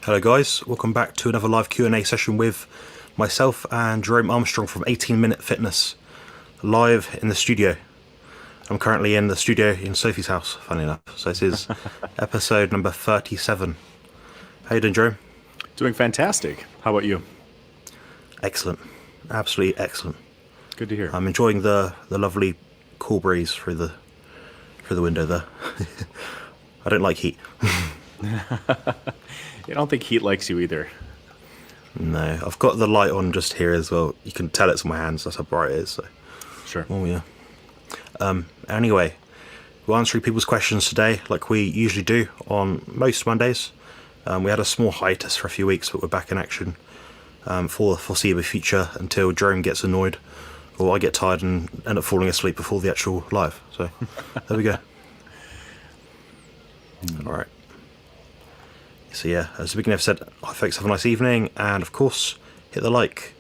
Hello guys, welcome back to another live Q&A session with myself and Jerome Armstrong from 18 Minute Fitness, live in the studio. I'm currently in the studio in Sophie's house, funny enough. So this is episode number 37. How you doing, Jerome? Doing fantastic. How about you? Excellent, absolutely excellent. Good to hear. I'm enjoying the lovely cool breeze through the window there. I don't like heat. I don't think heat likes you either. No, I've got the light on just here as well. You can tell it's on my hands, that's how bright it is. So. Sure. Oh yeah. Anyway, we're answering people's questions today like we usually do on most Mondays. We had a small hiatus for a few weeks, but we're back in action for the foreseeable future until Jerome gets annoyed or I get tired and end up falling asleep before the actual live. So there we go. All right. So yeah, as the beginner said, hi folks, have a nice evening, and of course, hit the like.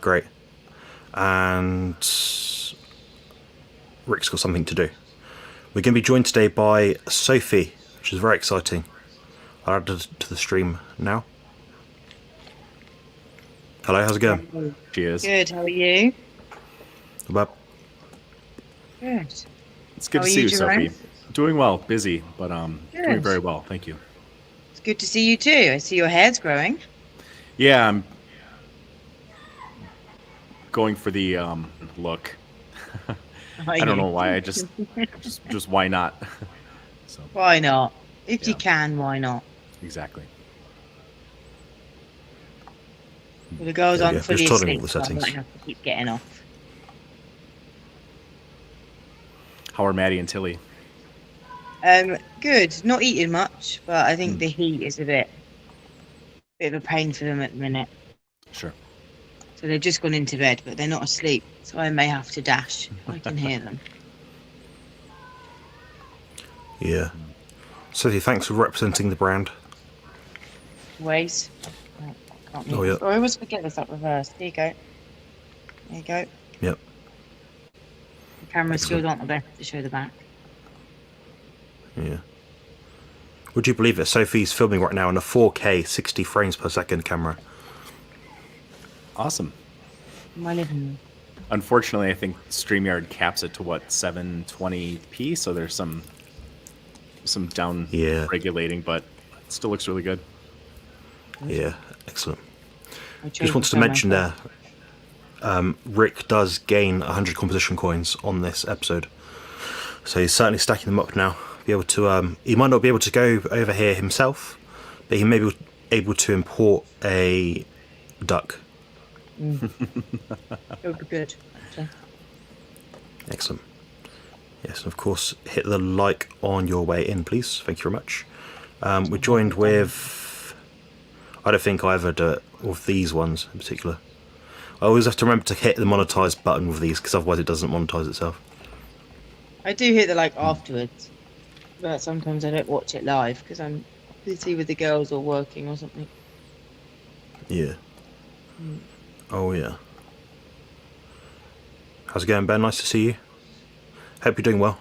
Great. And Rick's got something to do. We're going to be joined today by Sophie, which is very exciting. I'll add her to the stream now. Hello, how's it going? She is. Good, how are you? About Good. It's good How to are see you, you, Sophie. Jerome? Doing well, busy, but doing Good. very well. Thank you. It's good to see you too. I see your hair's growing. Yeah, I'm going for the look. I don't know why. I just why not? So Why not? If you Yeah. can, why not? exactly. Well, the girl's There we on go. fully Just toggling asleep, all the so I settings. might have to keep getting off. How are Maddie and Tilly? Good. Not eating much, but I think the heat is a bit of a pain for them at the minute. Sure. So they've just gone into bed, but they're not asleep. So I may have to dash. I can hear them. yeah. Sophie, thanks for representing the brand. Ways. Oh, yeah. I always forget this up reverse. There you go. There you go. Yep. The camera Excellent. skills aren't the best to show the back. Yeah. Would you believe it? Sophie's filming right now on a 4K 60 frames per second camera. Awesome. In my living room. Unfortunately, I think StreamYard caps it to what 720p, so there's some down Yeah. regulating, but it still looks really good. Yeah, excellent. I changed Just wanted to the camera mention there, Rick does gain 100 composition coins on this episode, so he's certainly stacking them up now. Be able to, he might not be able to go over here himself, but he may be able to import a duck. It would be good. Actually. Excellent. Yes, and of course, hit the like on your way in, please. Thank you very much. We're joined with, I don't think I ever do it with these ones in particular. I always have to remember to hit the monetize button with these, because otherwise it doesn't monetize itself. I do hit the like afterwards, but sometimes I don't watch it live because I'm busy with the girls or working or something. Yeah. Oh yeah. How's it going, Ben? Nice to see you. Hope you're doing well.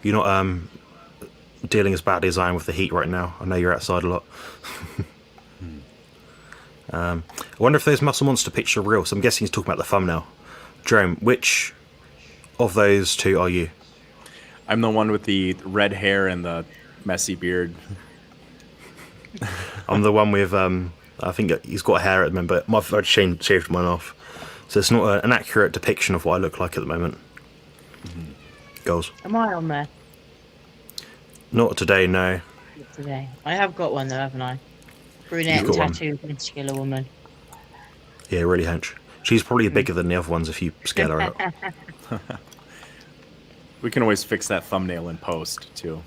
You're not dealing as badly as I am with the heat right now. I know you're outside a lot. I wonder if those Muscle Monster pictures are real. So I'm guessing he's talking about the thumbnail. Jerome, which of those two are you? I'm the one with the red hair and the messy beard. I'm the one with I think he's got hair at the moment, but I've shaved mine off. So it's not an accurate depiction of what I look like at the moment. Goals. Am I on there Not today, no. today? I have got one though, haven't I? Brunette You've got one. tattooed muscular woman. Yeah, really hench. She's probably bigger than the other ones if you scale her out. We can always fix that thumbnail in post too.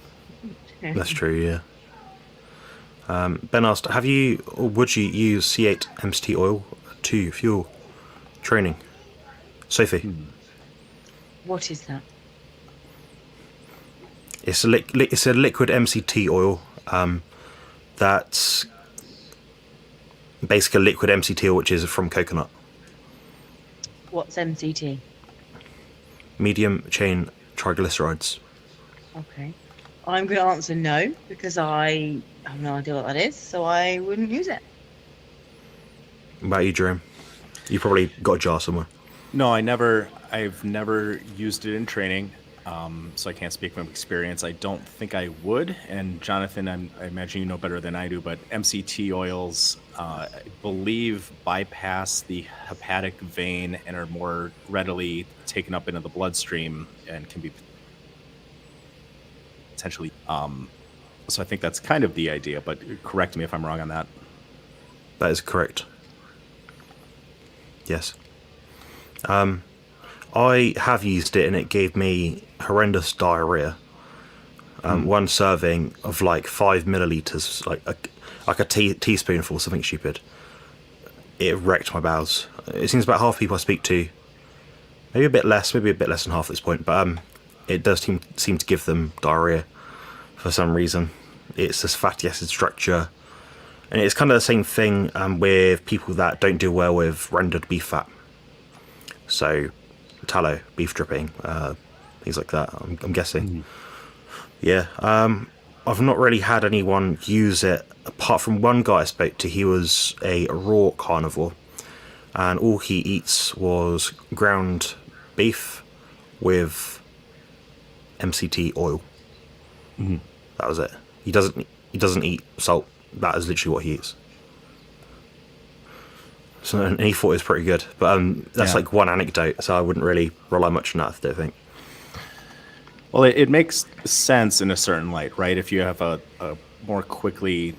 That's true, yeah. Ben asked, have you or would you use C8 MCT oil to fuel training? Sophie, What is that? it's a liquid MCT oil that's basically a liquid MCT oil which is from coconut. What's MCT? Medium chain triglycerides. Okay. I'm going to answer no because I I have no idea what that is, so I wouldn't use it. What about you, Jerome? You probably got a jar somewhere. No, I've never used it in training, so I can't speak from experience. I don't think I would. And Jonathan, I imagine you know better than I do, but MCT oils, I believe, bypass the hepatic vein and are more readily taken up into the bloodstream and can be potentially. So I think that's kind of the idea, but correct me if I'm wrong on that. That is correct. Yes. I have used it and it gave me horrendous diarrhea. One serving of like 5 milliliters, like a teaspoonful, something stupid. It wrecked my bowels. It seems about half the people I speak to, maybe a bit less than half at this point, but it does seem to give them diarrhea for some reason. It's this fatty acid structure, and it's kind of the same thing with people that don't do well with rendered beef fat. So, tallow, beef dripping, things like that, I'm guessing. Yeah, I've not really had anyone use it, apart from one guy I spoke to. He was a raw carnivore, and all he eats was ground beef with MCT oil. That was it. He doesn't eat salt. That is literally what he eats. So, and he thought it was pretty good, but that's like one anecdote, so I wouldn't really rely much on that, I don't think. Well, it makes sense in a certain light, right? If you have a more quickly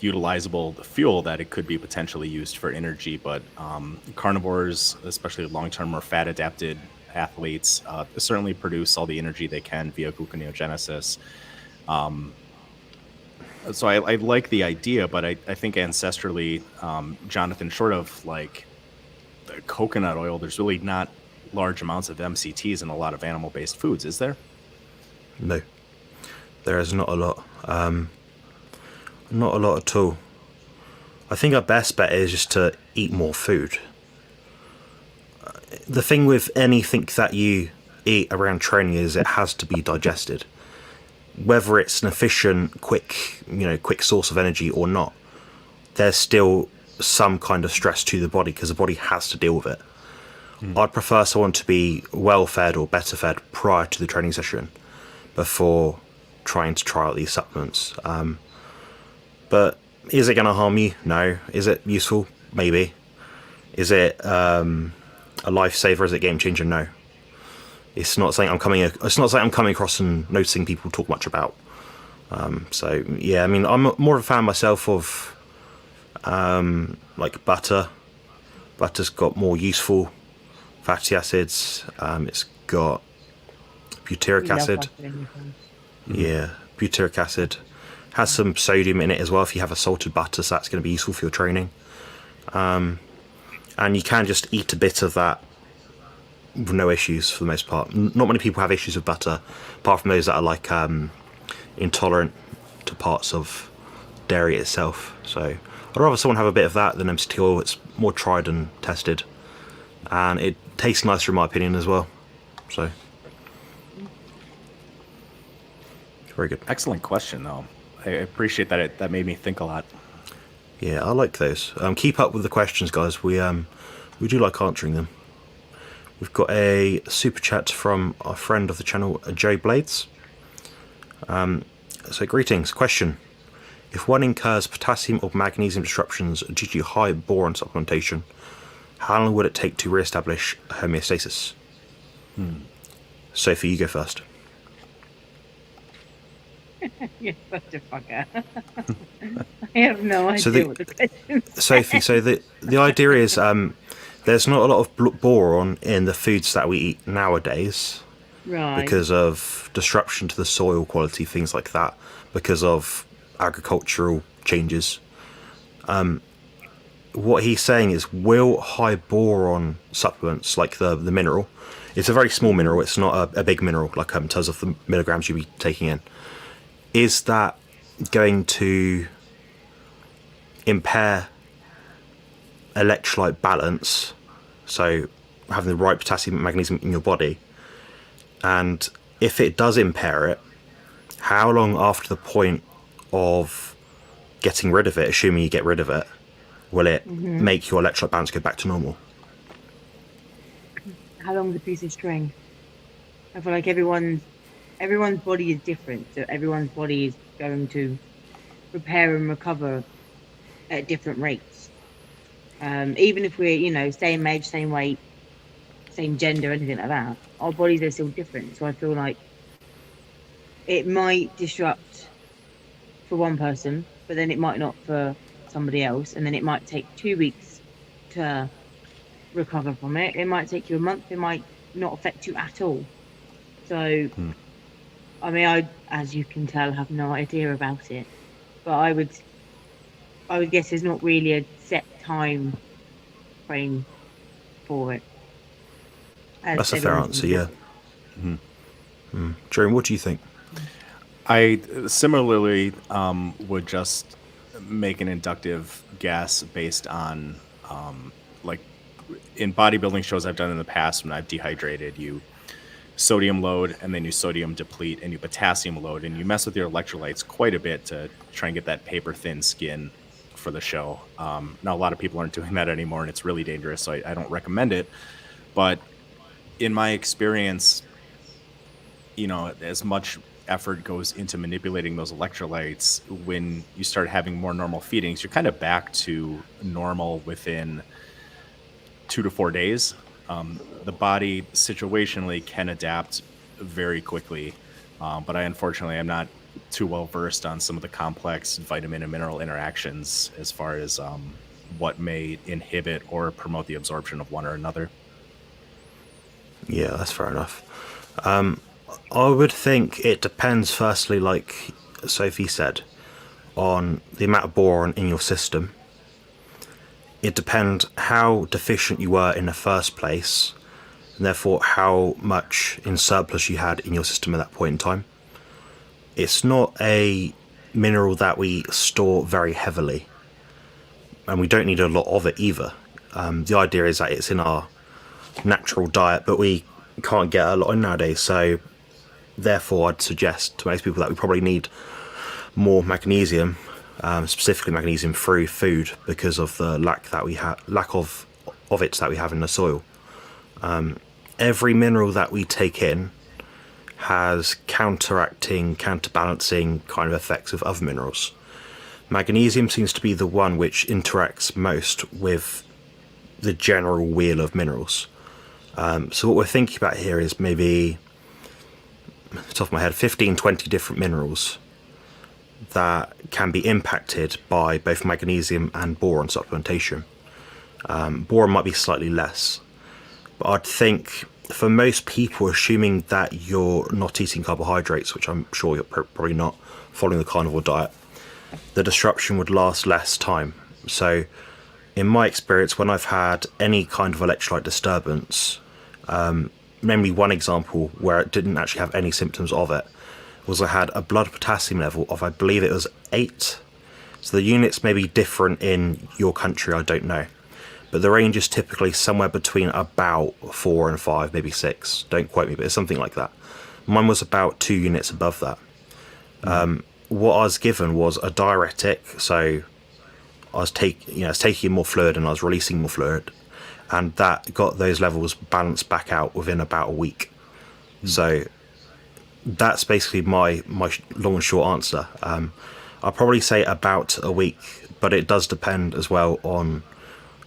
utilizable fuel, that it could be potentially used for energy, but carnivores, especially long-term or fat-adapted athletes, certainly produce all the energy they can via gluconeogenesis. So I like the idea, but I think ancestrally, Jonathan, short of like the coconut oil, there's really not large amounts of MCTs in a lot of animal-based foods, is there? No, there is not a lot. Not a lot at all. I think our best bet is just to eat more food. The thing with anything that you eat around training is it has to be digested. Whether it's an efficient, quick source of energy or not, there's still some kind of stress to the body because the body has to deal with it. I'd prefer someone to be well fed or better fed prior to the training session before trying to try out these supplements. But is it going to harm you? No. Is it useful? Maybe. Is it a lifesaver? Is it a game changer? No. It's not something I'm coming across and noticing people talk much about. So yeah, I mean, I'm more of a fan myself of like butter. Butter's got more useful fatty acids. It's got butyric acid. Yeah, butyric acid has some sodium in it as well. If you have a salted butter, so that's going to be useful for your training. And you can just eat a bit of that with no issues for the most part. Not many people have issues with butter, apart from those that are like intolerant to parts of dairy itself. So I'd rather someone have a bit of that than MCT oil. It's more tried and tested, and it tastes nicer in my opinion as well. So very good. Excellent question, though. I appreciate that. That made me think a lot. Yeah, I like those. Keep up with the questions, guys. We do like answering them. We've got a super chat from our friend of the channel, Joe Blades. So greetings. Question: if one incurs potassium or magnesium disruptions due to high boron supplementation, how long would it take to re-establish homeostasis? Sophie, you go first. You're such a fucker. I have no idea what the question is. Sophie, so the idea is there's not a lot of boron in the foods that we eat nowadays, Right. because of disruption to the soil quality, things like that, because of agricultural changes. What he's saying is, will high boron supplements, like the mineral, it's a very small mineral, it's not a big mineral, like in terms of the milligrams you'll be taking in, is that going to impair electrolyte balance, so having the right potassium and magnesium in your body? And if it does impair it, how long after the point of getting rid of it, assuming you get rid of it, will it Mm-hmm. make your electrolyte balance go back to normal? How long's a piece of string? I feel like everyone's body is different, so everyone's body is going to repair and recover at different rates. Even if we're, same age, same weight, same gender, anything like that, our bodies are still different. So I feel like it might disrupt for one person, but then it might not for somebody else, and then it might take 2 weeks to recover from it. It might take you a month. It might not affect you at all. So, I mean, as you can tell, have no idea about it. But I would guess there's not really a set time frame for it. As That's a fair everyone's answer, yeah. Jerome, what do you think? I similarly would just make an inductive guess based on like in bodybuilding shows I've done in the past when I've dehydrated, you sodium load and then you sodium deplete and you potassium load and you mess with your electrolytes quite a bit to try and get that paper thin skin for the show. Now, a lot of people aren't doing that anymore and it's really dangerous, so I don't recommend it. But in my experience, as much effort goes into manipulating those electrolytes, when you start having more normal feedings, you're kind of back to normal within 2 to 4 days. The body situationally can adapt very quickly, but unfortunately I'm not too well versed on some of the complex vitamin and mineral interactions as far as what may inhibit or promote the absorption of one or another. Yeah, that's fair enough. I would think it depends, firstly, like Sophie said, on the amount of boron in your system. It depends how deficient you were in the first place, and therefore how much in surplus you had in your system at that point in time. It's not a mineral that we store very heavily, and we don't need a lot of it either. The idea is that it's in our natural diet, but we can't get a lot in nowadays, so therefore I'd suggest to most people that we probably need more magnesium, specifically magnesium through food, because of the lack of it that we have in the soil. Every mineral that we take in has counterbalancing kind of effects of other minerals. Magnesium seems to be the one which interacts most with the general wheel of minerals. So what we're thinking about here is maybe, off the top of my head, 15, 20 different minerals that can be impacted by both magnesium and boron supplementation. Boron might be slightly less, but I'd think for most people, assuming that you're not eating carbohydrates, which I'm sure you're probably not, following the carnivore diet, the disruption would last less time. So in my experience, when I've had any kind of electrolyte disturbance, namely one example where it didn't actually have any symptoms of it, was I had a blood potassium level of, I believe it was 8. So the units may be different in your country, I don't know. But the range is typically somewhere between about 4 and 5, maybe 6. Don't quote me, but it's something like that. Mine was about 2 units above that. What I was given was a diuretic, so I was taking more fluid and I was releasing more fluid, and that got those levels balanced back out within about a week. So that's basically my long and short answer. I'll probably say about a week, but it does depend as well on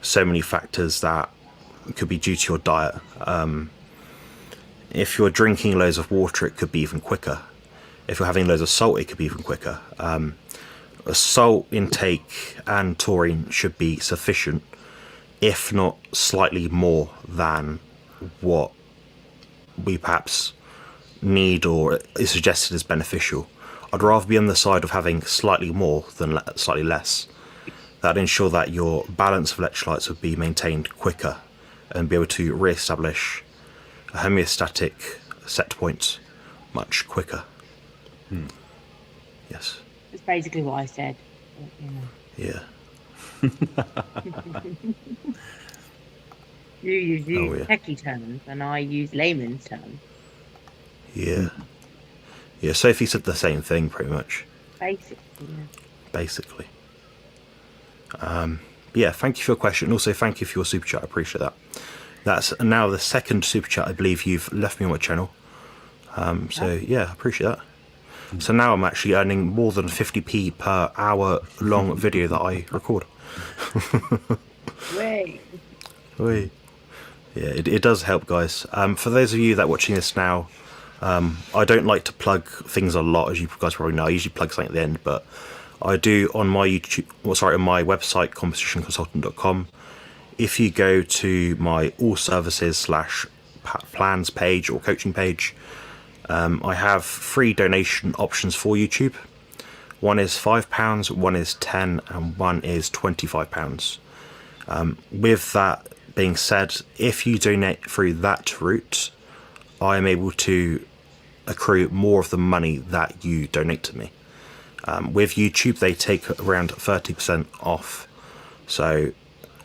so many factors that could be due to your diet. If you're drinking loads of water, it could be even quicker. If you're having loads of salt, it could be even quicker. A salt intake and taurine should be sufficient, if not slightly more than what we perhaps need or is suggested as beneficial. I'd rather be on the side of having slightly more than slightly less. That'd ensure that your balance of electrolytes would be maintained quicker and be able to re-establish a homeostatic set point much quicker. Yes. That's basically what I said. Yeah. You use yeah. techie terms and I use layman's terms. Yeah. Yeah, Sophie said the same thing, pretty much. Basically, yeah. Basically. Yeah, thank you for your question. And also thank you for your super chat. I appreciate that. That's now the second super chat I believe you've left me on my channel. So yeah, I appreciate that. So now I'm actually earning more than 50p per hour long video that I record. Way. Oi. Yeah, it does help, guys. For those of you that are watching this now, I don't like to plug things a lot, as you guys probably know. I usually plug something at the end, but I do on my on my website, compositionconsultant.com. If you go to my all services / plans page or coaching page, I have 3 donation options for YouTube. One is £5, one is £10, and one is £25. With that being said, if you donate through that route, I am able to accrue more of the money that you donate to me. With YouTube, they take around 30% off. So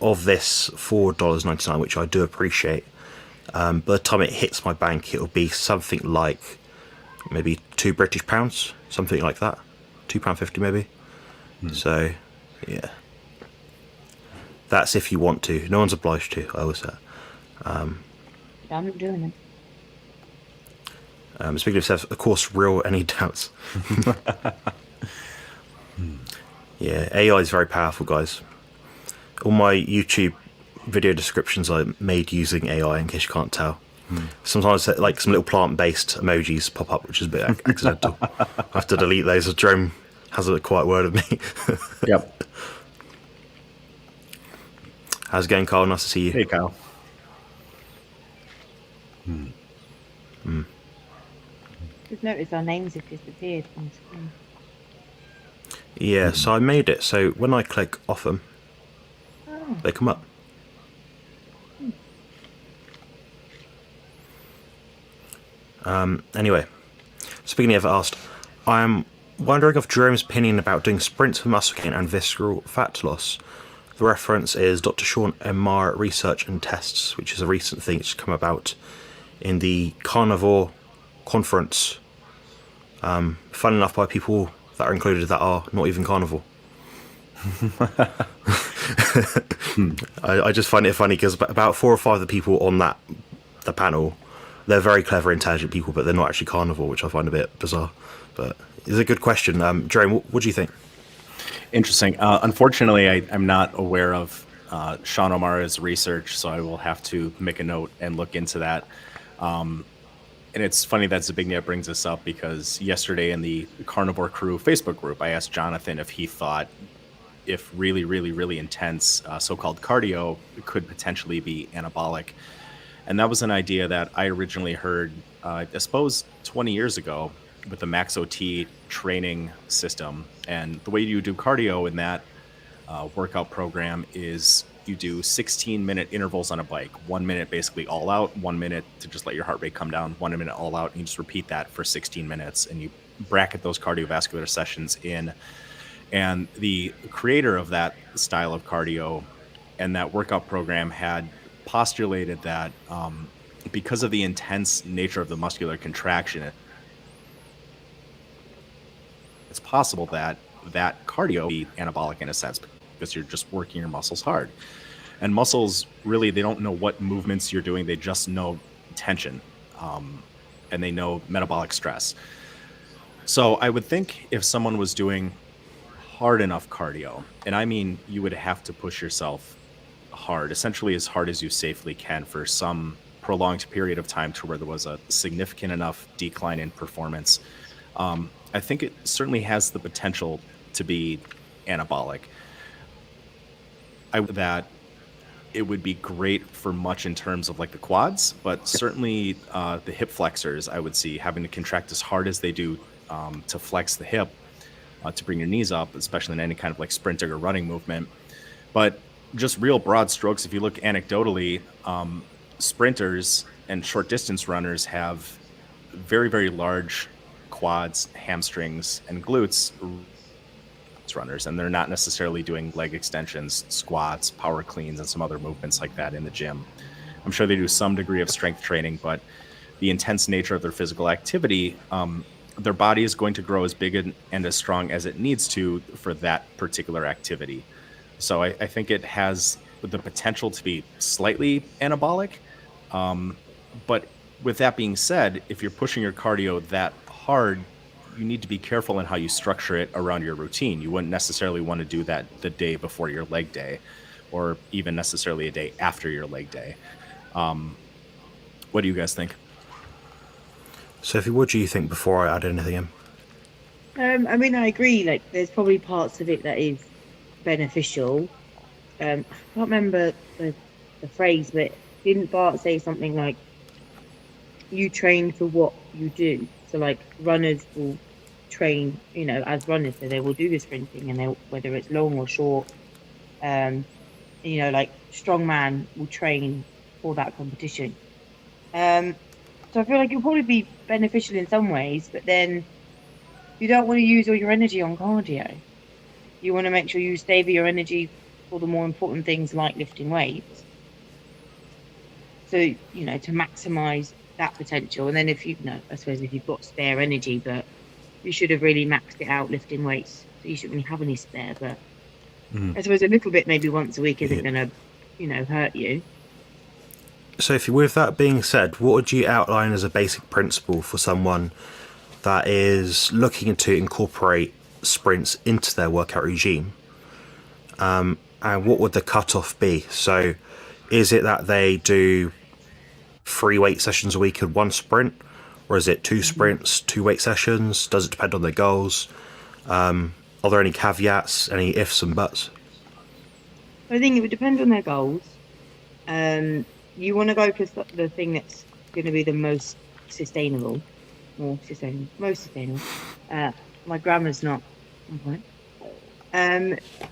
of this $4.99, which I do appreciate, by the time it hits my bank, it'll be something like maybe £2 British, something like that. £2.50 maybe. So yeah, that's if you want to. No one's obliged to, I always say. I'm not doing it. Speaking of self, of course, real any doubts. Yeah, AI is very powerful, guys. All my YouTube video descriptions are made using AI, in case you can't tell. Sometimes like some little plant-based emojis pop up, which is a bit accidental. I have to delete those. Jerome has a quiet word with me. Yep. How's it going, Carl? Nice to see you. Hey, Kyle. Just noticed our names have disappeared on screen. Yeah, so I made it so when I click off them, Oh, they come up. Anyway, speaking of asked, I am wondering of Jerome's opinion about doing sprints for muscle gain and visceral fat loss. The reference is Dr. Sean Emar Research and Tests, which is a recent thing that's come about in the Carnivore conference. Fun enough, by people that are included that are not even carnivore. I just find it funny because about 4 or 5 of the people on the panel, they're very clever, intelligent people, but they're not actually carnivore, which I find a bit bizarre. But it's a good question. Jerome, what do you think? Interesting. Unfortunately, I'm not aware of Sean Omar's research, so I will have to make a note and look into that. And it's funny that Zbigniew brings this up because yesterday in the Carnivore Crew Facebook group, I asked Jonathan if he thought if really, really, really intense so-called cardio could potentially be anabolic. And that was an idea that I originally heard, I suppose, 20 years ago with the Max OT training system. And the way you do cardio in that workout program is you do 16-minute intervals on a bike. 1 minute basically all out, 1 minute to just let your heart rate come down, 1 minute all out, and you just repeat that for 16 minutes. And you bracket those cardiovascular sessions in. And the creator of that style of cardio and that workout program had postulated that because of the intense nature of the muscular contraction, it's possible that that cardio be anabolic in a sense because you're just working your muscles hard. And muscles, really, they don't know what movements you're doing. They just know tension and they know metabolic stress. So I would think if someone was doing hard enough cardio, and I mean you would have to push yourself hard, essentially as hard as you safely can for some prolonged period of time to where there was a significant enough decline in performance. I think it certainly has the potential to be anabolic. That it would be great for much in terms of like the quads, but certainly the hip flexors, I would see having to contract as hard as they do to flex the hip to bring your knees up, especially in any kind of like sprinting or running movement. But just real broad strokes, if you look anecdotally, sprinters and short distance runners have very, very large quads, hamstrings, and glutes runners, and they're not necessarily doing leg extensions, squats, power cleans, and some other movements like that in the gym. I'm sure they do some degree of strength training, but the intense nature of their physical activity, their body is going to grow as big and as strong as it needs to for that particular activity. So I think it has the potential to be slightly anabolic. But with that being said, if you're pushing your cardio that hard, you need to be careful in how you structure it around your routine. You wouldn't necessarily want to do that the day before your leg day, or even necessarily a day after your leg day. What do you guys think? Sophie, what do you think before I add anything in? I mean, I agree. Like, there's probably parts of it that is beneficial. I can't remember the phrase, but didn't Bart say something like, "You train for what you do"? So, like, runners will train, as runners, so they will do the sprinting, and they whether it's long or short. Like strongman will train for that competition. So I feel like it'll probably be beneficial in some ways, but then you don't want to use all your energy on cardio. You want to make sure you save your energy for the more important things like lifting weights. So, to maximize that potential. And then I suppose if you've got spare energy, but you should have really maxed it out lifting weights. So you shouldn't really have any spare, but I suppose a little bit maybe once a week isn't going to, hurt you. Sophie, with that being said, what would you outline as a basic principle for someone that is looking to incorporate sprints into their workout regime? And what would the cutoff be? So is it that they do 3 weight sessions a week and 1 sprint? Or is it 2 sprints, 2 weight sessions? Does it depend on their goals? Are there any caveats, any ifs and buts? I think it would depend on their goals. You want to go for the thing that's going to be the most sustainable. Most sustainable. My grammar's not on point.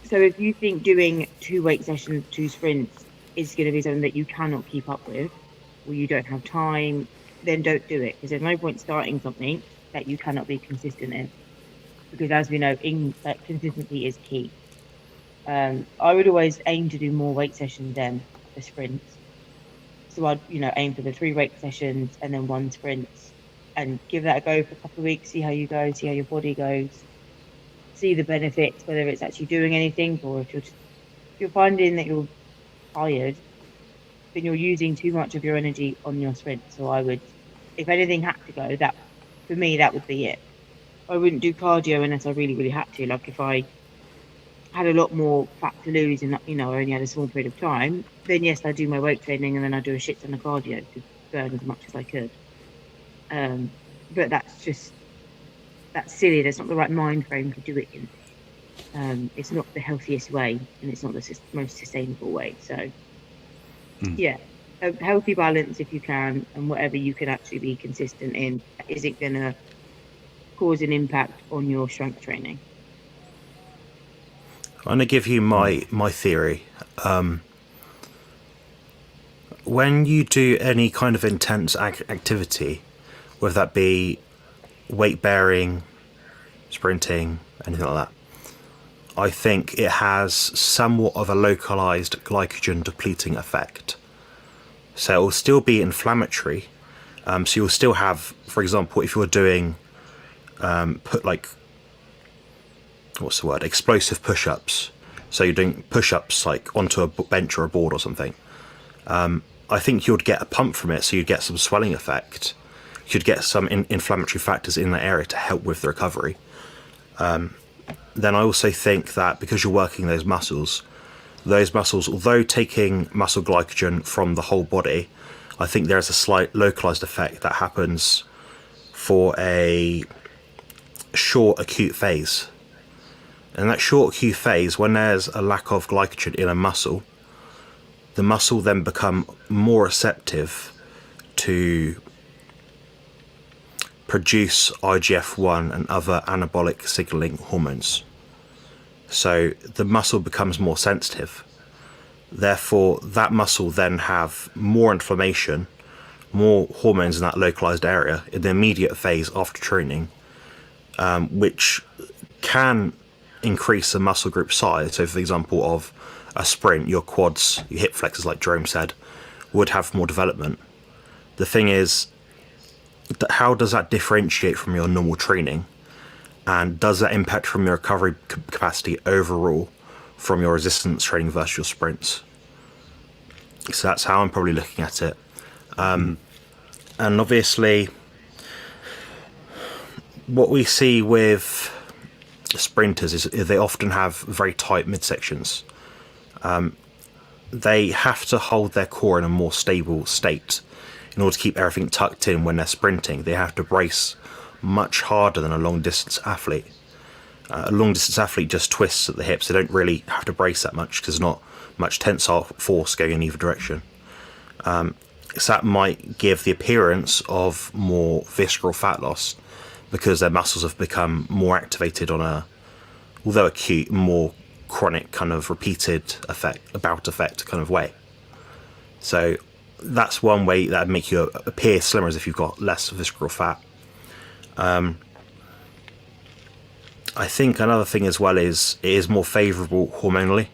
So if you think doing 2 weight sessions, 2 sprints is going to be something that you cannot keep up with, or you don't have time, then don't do it, because there's no point starting something that you cannot be consistent in. Because as we know, consistency is key. I would always aim to do more weight sessions than the sprints. So I'd, aim for the 3 weight sessions and then 1 sprint, and give that a go for a couple of weeks, see how you go, see how your body goes, see the benefits, whether it's actually doing anything, or if you're finding that you're tired, then you're using too much of your energy on your sprint. So I would, if anything had to go, that for me, that would be it. I wouldn't do cardio unless I really, really had to. Like if I had a lot more fat to lose and, I only had a small period of time, then yes, I do my weight training and then I do a shit ton of cardio to burn as much as I could. But that's silly. That's not the right mind frame to do it in. It's not the healthiest way, and it's not the most sustainable way. So, yeah, a healthy balance if you can, and whatever you can actually be consistent in. Is it going to cause an impact on your strength training? I'm going to give you my theory. When you do any kind of intense activity, whether that be weight bearing, sprinting, anything like that, I think it has somewhat of a localized glycogen depleting effect. So it will still be inflammatory. So you'll still have, for example, if you're doing explosive push-ups. So you're doing push-ups like onto a bench or a board or something. I think you'd get a pump from it, so you'd get some swelling effect. You'd get some inflammatory factors in that area to help with the recovery. Then I also think that because you're working those muscles, although taking muscle glycogen from the whole body, I think there's a slight localized effect that happens for a short acute phase. And that short acute phase, when there's a lack of glycogen in a muscle, the muscle then become more receptive to produce IGF-1 and other anabolic signaling hormones. So the muscle becomes more sensitive. Therefore, that muscle then have more inflammation, more hormones in that localized area in the immediate phase after training, which can increase the muscle group size. So for the example of a sprint, your quads, your hip flexors, like Jerome said, would have more development. The thing is, how does that differentiate from your normal training? And does that impact from your recovery capacity overall? from your resistance training versus your sprints. So that's how I'm probably looking at it. And obviously, what we see with sprinters is they often have very tight midsections. They have to hold their core in a more stable state in order to keep everything tucked in when they're sprinting. They have to brace much harder than a long distance athlete. A long distance athlete just twists at the hips. They don't really have to brace that much because there's not much tensile force going in either direction. So that might give the appearance of more visceral fat loss because their muscles have become more activated on a, although acute, more chronic kind of repeated bout effect kind of way. So that's one way that would make you appear slimmer, as if you've got less visceral fat. I think another thing as well is it is more favourable hormonally.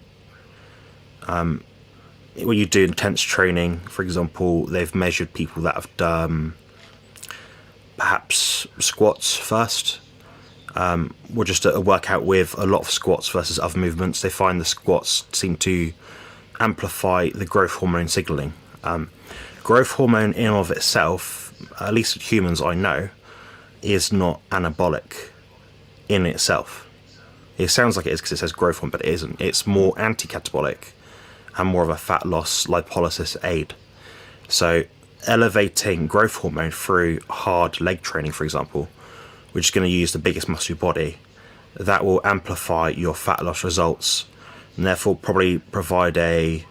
When you do intense training, for example, they've measured people that have done perhaps squats first, or just a workout with a lot of squats versus other movements. They find the squats seem to amplify the growth hormone signalling. Growth hormone in and of itself, at least with humans I know, is not anabolic in itself. It sounds like it is because it says growth hormone, but it isn't. It's more anti-catabolic and more of a fat loss lipolysis aid. So elevating growth hormone through hard leg training, for example, which is going to use the biggest muscle of your body, that will amplify your fat loss results and therefore probably provide a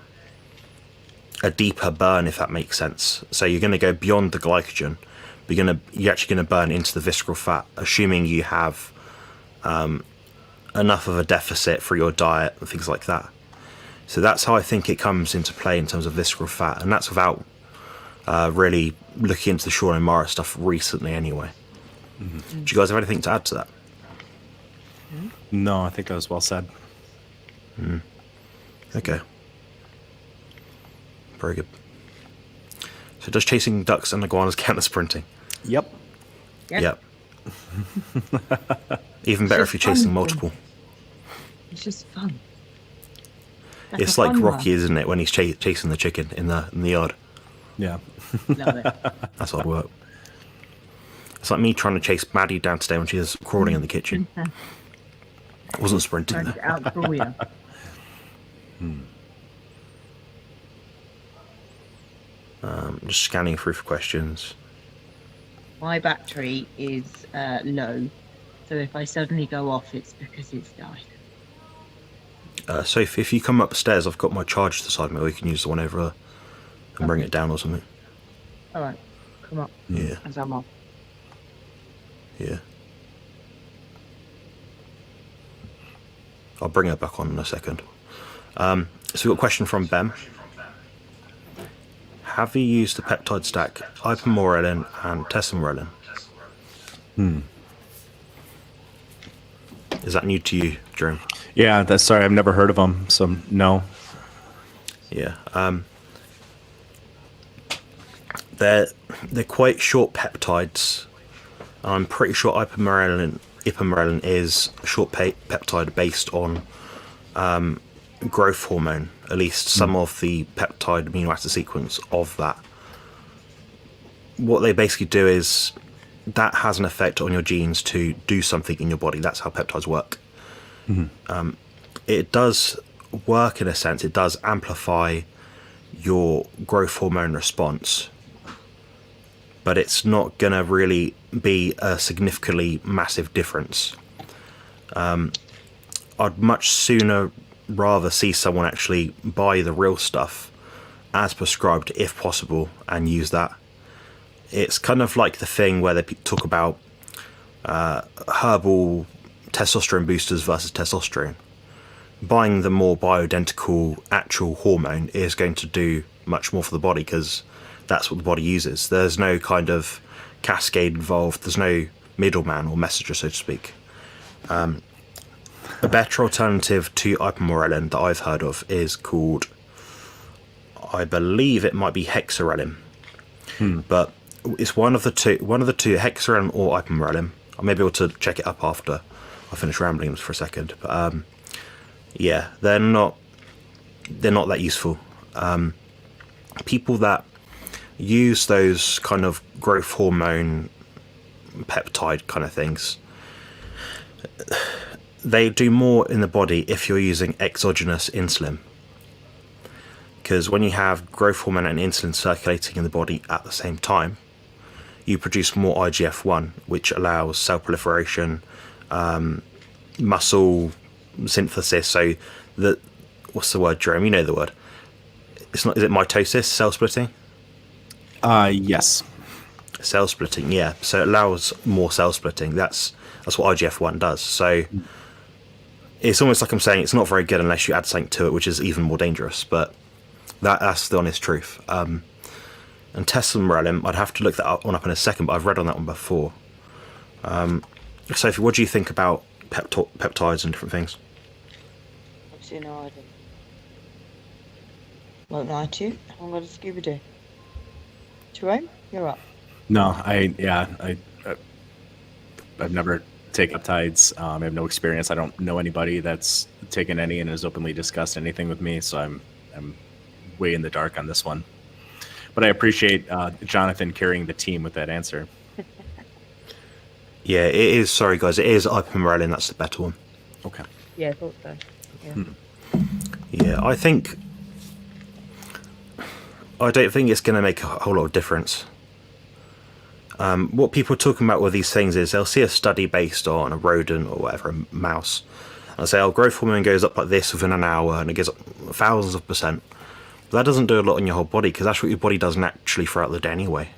deeper burn, if that makes sense. So you're going to go beyond the glycogen, but you're actually going to burn into the visceral fat, assuming you have enough of a deficit for your diet and things like that. So that's how I think it comes into play in terms of visceral fat, and that's without really looking into the Sean O'Mara stuff recently anyway. Do you guys have anything to add to that? No, I think that was well said. Okay. Very good. So does chasing ducks and iguanas count as sprinting? Yep. Yep. Even better if you're chasing multiple. It's just fun. It's like Rocky, isn't it, when he's chasing the chicken in the yard? Yeah. Love it. That's hard work. It's like me trying to chase Maddie down today when she was crawling in the kitchen. It wasn't sprinting Trying to though. get out for you. Just scanning through for questions. My battery is low, so if I suddenly go off, it's because it's died. So if you come upstairs, I've got my charger to the side, maybe we can use the one over there and bring it down or something. All right, come up. Yeah. As I'm off. Yeah. I'll bring it back on in a second. So we've got a question from Ben. Have you used the peptide stack, ipamorelin and tesamorelin? Is that new to you, Jerome? Yeah, that's sorry. I've never heard of them, so no. Yeah. They're quite short peptides. I'm pretty sure ipamorelin is a short peptide based on growth hormone, at least some of the peptide amino acid sequence of that. What they basically do is that has an effect on your genes to do something in your body. That's how peptides work. It does work in a sense. It does amplify your growth hormone response, but it's not going to really be a significantly massive difference. I'd much sooner rather see someone actually buy the real stuff as prescribed if possible and use that. It's kind of like the thing where they talk about herbal testosterone boosters versus testosterone. Buying the more bioidentical actual hormone is going to do much more for the body because that's what the body uses. There's no kind of cascade involved. There's no middleman or messenger, so to speak. A better alternative to ipamorelin that I've heard of is called, I believe it might be hexarelin, but it's one of the two, hexarelin or ipamorelin. I may be able to check it up after I finish rambling for a second. But Yeah, they're not that useful. People that use those kind of growth hormone peptide kind of things, they do more in the body if you're using exogenous insulin. Because when you have growth hormone and insulin circulating in the body at the same time, you produce more IGF-1, which allows cell proliferation, muscle synthesis. So what's the word, Jerome? You know the word. It's not. Is it mitosis? Cell splitting. Yes. Cell splitting. Yeah. So it allows more cell splitting. That's what IGF-1 does. So it's almost like I'm saying it's not very good unless you add something to it, which is even more dangerous. But that's the honest truth. And testosterone, I'd have to look that one up in a second, but I've read on that one before. Sophie, what do you think about peptides and different things? Absolutely no idea. Won't lie to you. I'm going to Scooby-Doo. Jerome, you're up. No, I've never taken peptides. I have no experience. I don't know anybody that's taken any and has openly discussed anything with me, so I'm way in the dark on this one. But I appreciate Jonathan carrying the team with that answer. Yeah, it is. Sorry, guys. It is ipamorelin. That's the better one. Okay. Yeah, I thought so. Yeah. Yeah, I don't think it's going to make a whole lot of difference. What people are talking about with these things is they'll see a study based on a rodent or whatever, a mouse, and say, oh, growth hormone goes up like this within an hour, and it goes up thousands of %. But that doesn't do a lot in your whole body, because that's what your body does naturally throughout the day anyway.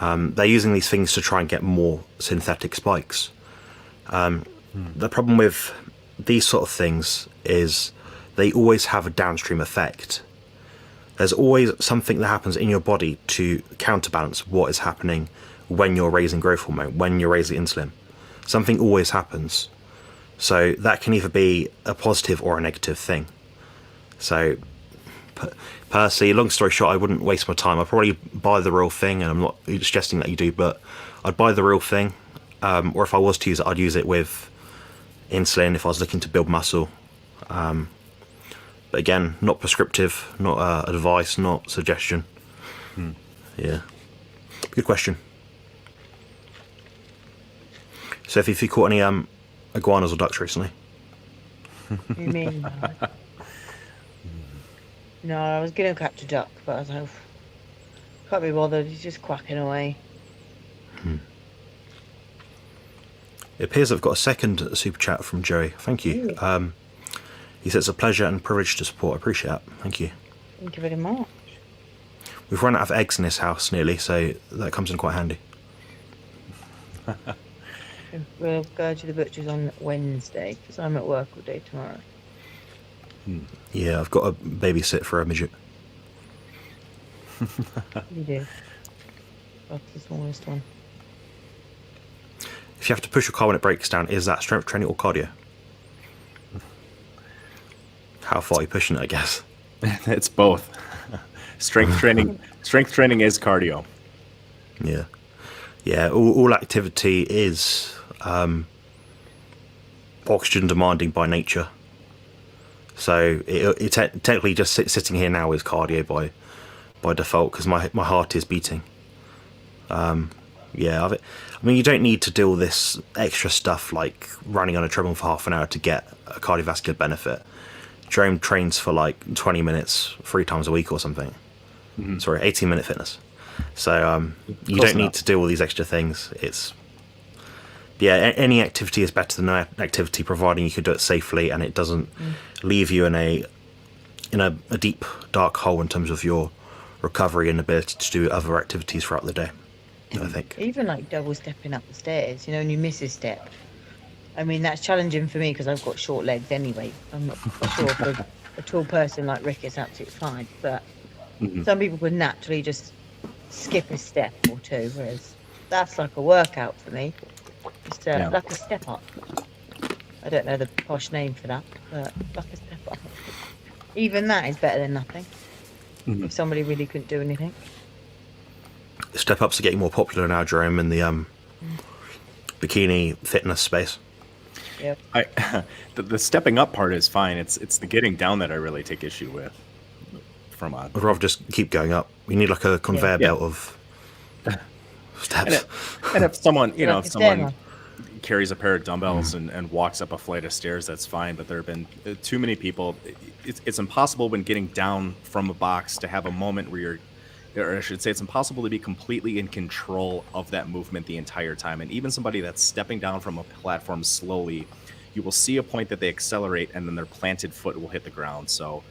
They're using these things to try and get more synthetic spikes. The problem with these sort of things is they always have a downstream effect. There's always something that happens in your body to counterbalance what is happening when you're raising growth hormone, when you're raising insulin. Something always happens. So that can either be a positive or a negative thing. So personally, long story short, I wouldn't waste my time. I'd probably buy the real thing, and I'm not suggesting that you do, but I'd buy the real thing. Or if I was to use it, I'd use it with insulin if I was looking to build muscle. But again, not prescriptive, not advice, not suggestion. Yeah. Good question. Sophie, if you caught any iguanas or ducks recently? You mean? No, I was going to catch a duck, but I was like, can't be bothered. He's just quacking away. It appears I've got a second super chat from Joey. Thank you. He says it's a pleasure and privilege to support. I appreciate that. Thank you. Thank you very much. We've run out of eggs in this house nearly, so that comes in quite handy. We'll go to the butcher's on Wednesday, because I'm at work all day tomorrow. Yeah, I've got a babysit for a midget. You do. That's the smallest one. If you have to push your car when it breaks down, is that strength training or cardio? How far are you pushing it, I guess? It's both. Strength training is cardio. Yeah. Yeah, all activity is oxygen demanding by nature. So it technically just sitting here now is cardio by default, because my heart is beating. Yeah, I mean, you don't need to do all this extra stuff like running on a treadmill for half an hour to get a cardiovascular benefit. Jerome trains for like 20 minutes 3 times a week or something. Sorry, 18-minute fitness. So you don't need to do all these extra things. Any activity is better than no activity, providing you can do it safely and it doesn't leave you in a deep dark hole in terms of your recovery and ability to do other activities throughout the day. I think even like double stepping up the stairs, and you miss a step. I mean, that's challenging for me because I've got short legs anyway. I'm not sure for a tall person like Rick it's absolutely fine, but some people would naturally just skip a step or two, whereas that's like a workout for me. Just like a step up. I don't know the posh name for that, but like a step up. Even that is better than nothing. If somebody really couldn't do anything. Step ups are getting more popular now, Jerome, in the bikini fitness space. Yep. The stepping up part is fine. It's the getting down that I really take issue with. From a I'd rather just keep going up. You need like a conveyor Yeah. belt of and, steps. and if someone Like if a someone stairwell. carries a pair of dumbbells and walks up a flight of stairs, that's fine. But there have been too many people. It's impossible when getting down from a box to have a moment where or I should say, it's impossible to be completely in control of that movement the entire time. And even somebody that's stepping down from a platform slowly, you will see a point that they accelerate and then their planted foot will hit the ground. So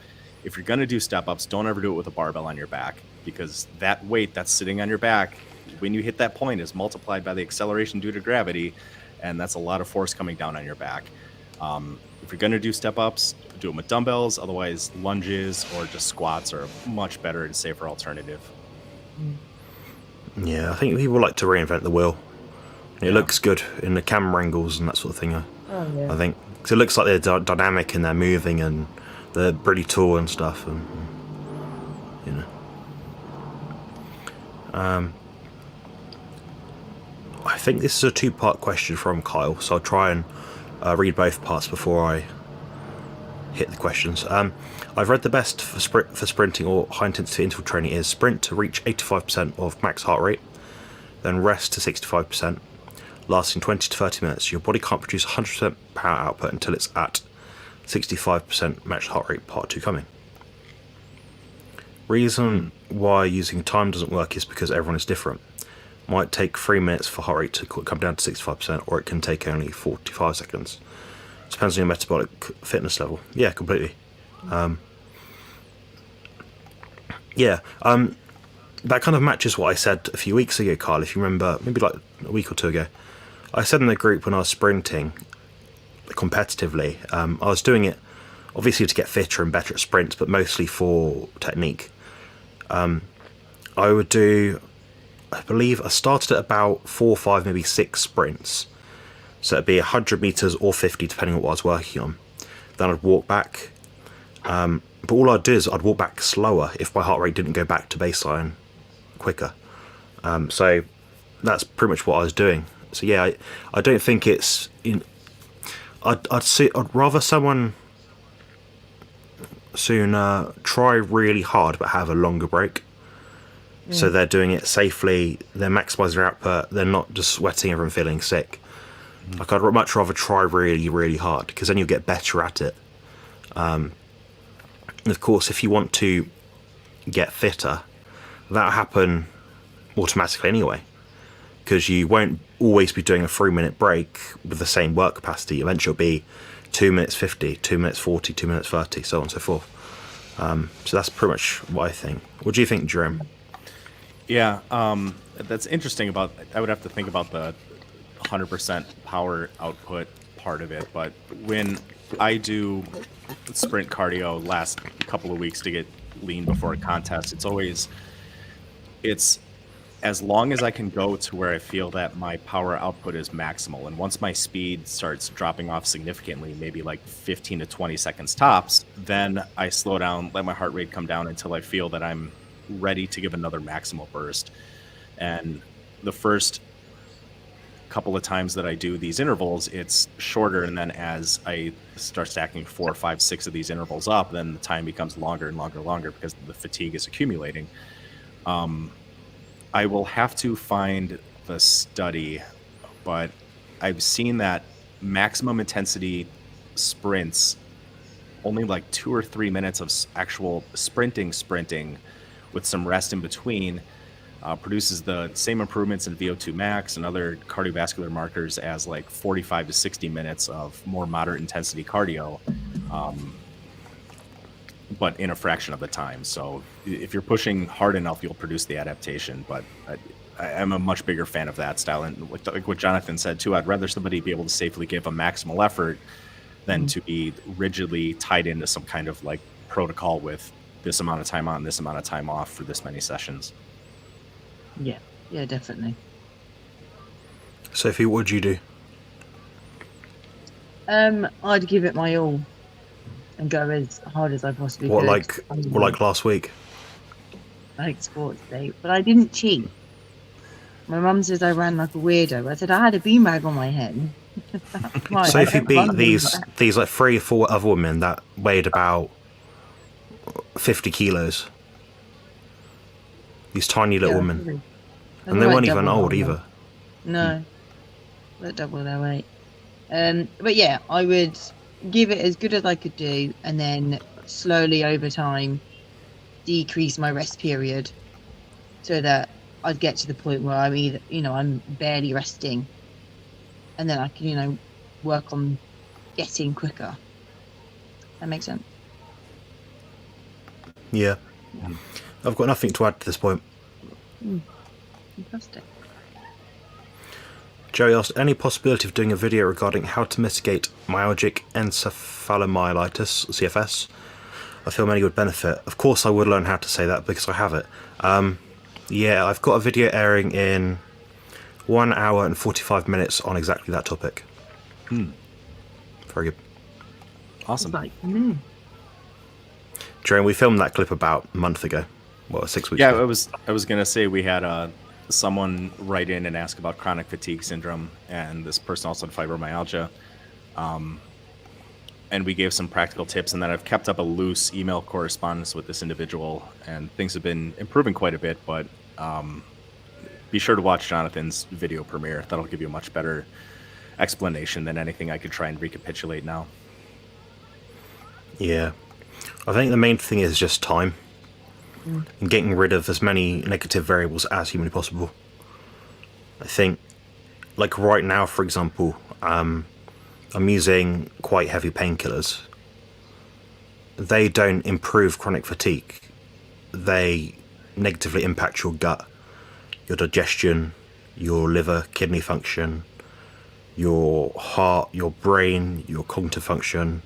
if you're going to do step ups, don't ever do it with a barbell on your back, because that weight that's sitting on your back, when you hit that point, is multiplied by the acceleration due to gravity. And that's a lot of force coming down on your back. If you're going to do step ups, do them with dumbbells. Otherwise, lunges or just squats are a much better and safer alternative. Yeah, I think people like to reinvent the wheel. It Yeah. looks good in the camera angles and that sort of thing. Oh yeah. I think 'cause it looks like they're dynamic and they're moving and they're pretty tall and stuff, and you know. I think this is a two-part question from Kyle, so I'll try and read both parts before I hit the questions. I've read the best for sprinting or high-intensity interval training is sprint to reach 85% of max heart rate, then rest to 65%, lasting 20 to 30 minutes. Your body can't produce 100% power output until it's at 65% max heart rate. Part 2 coming. Reason why using time doesn't work is because everyone is different. Might take 3 minutes for heart rate to come down to 65%, or it can take only 45 seconds. Depends on your metabolic fitness level. Yeah, completely. That kind of matches what I said a few weeks ago, Carl. If you remember, maybe like a week or two ago, I said in the group when I was sprinting competitively, I was doing it obviously to get fitter and better at sprints, but mostly for technique. I would do, I believe I started at about 4, 5, maybe 6 sprints. So it'd be 100 meters or 50, depending on what I was working on. Then I'd walk back. But all I'd do is I'd walk back slower if my heart rate didn't go back to baseline quicker. So that's pretty much what I was doing. So yeah, I don't think it's. I'd rather someone soon try really hard but have a longer break. So they're doing it safely, they're maximising their output, they're not just sweating everyone feeling sick. Like, I'd much rather try really, really hard, because then you'll get better at it. And of course, if you want to get fitter, that'll happen automatically anyway, because you won't always be doing a 3-minute break with the same work capacity. Eventually it'll be 2 minutes 50, 2 minutes 40, 2 minutes 30, so on and so forth. So that's pretty much what I think. What do you think, Jerome? Yeah, that's interesting about, I would have to think about the 100% power output part of it, but when I do sprint cardio last couple of weeks to get lean before a contest, it's as long as I can go to where I feel that my power output is maximal. And once my speed starts dropping off significantly, maybe like 15 to 20 seconds tops, then I slow down, let my heart rate come down until I feel that I'm ready to give another maximal burst. And the first couple of times that I do these intervals, it's shorter, and then as I start stacking 4, 5, 6 of these intervals up, then the time becomes longer and longer because the fatigue is accumulating. I will have to find the study, but I've seen that maximum intensity sprints, only like 2 or 3 minutes of actual sprinting with some rest in between, produces the same improvements in VO2 max and other cardiovascular markers as like 45 to 60 minutes of more moderate intensity cardio, but in a fraction of the time. So if you're pushing hard enough, you'll produce the adaptation. But I'm a much bigger fan of that style. And like what Jonathan said too, I'd rather somebody be able to safely give a maximal effort than to be rigidly tied into some kind of like protocol with this amount of time on, this amount of time off for this many sessions. Yeah, definitely. Sophie, what would you do? I'd give it my all and go as hard as I possibly could. Like last week? Like sports day, but I didn't cheat. My mum says I ran like a weirdo. I said I had a beanbag on my head. Right, So I if you don't beat run these like 3 or 4 other women that weighed about 50 kilos, these tiny little Yeah, women, probably. and they weren't even old either. No, they're double their weight. But yeah, I would give it as good as I could do, and then slowly over time decrease my rest period so that I'd get to the point where I'm either, I'm barely resting, and then I can, work on getting quicker. That makes sense. Yeah. I've got nothing to add to this point. Fantastic. Joey asked, any possibility of doing a video regarding how to mitigate myalgic encephalomyelitis, CFS? I feel many would benefit. Of course I would learn how to say that because I have it. Yeah, I've got a video airing in 1 hour and 45 minutes on exactly that topic. Very good. Awesome. Like, Jerome, we filmed that clip about a month ago. Well, 6 weeks Yeah, ago. I was gonna say we had someone write in and ask about chronic fatigue syndrome, and this person also had fibromyalgia. And we gave some practical tips, and then I've kept up a loose email correspondence with this individual, and things have been improving quite a bit. But be sure to watch Jonathan's video premiere. That'll give you a much better explanation than anything I could try and recapitulate now. Yeah. I think the main thing is just time. And getting rid of as many negative variables as humanly possible. I think, like right now, for example, I'm using quite heavy painkillers. They don't improve chronic fatigue. They negatively impact your gut, your digestion, your liver, kidney function, your heart, your brain, your cognitive function.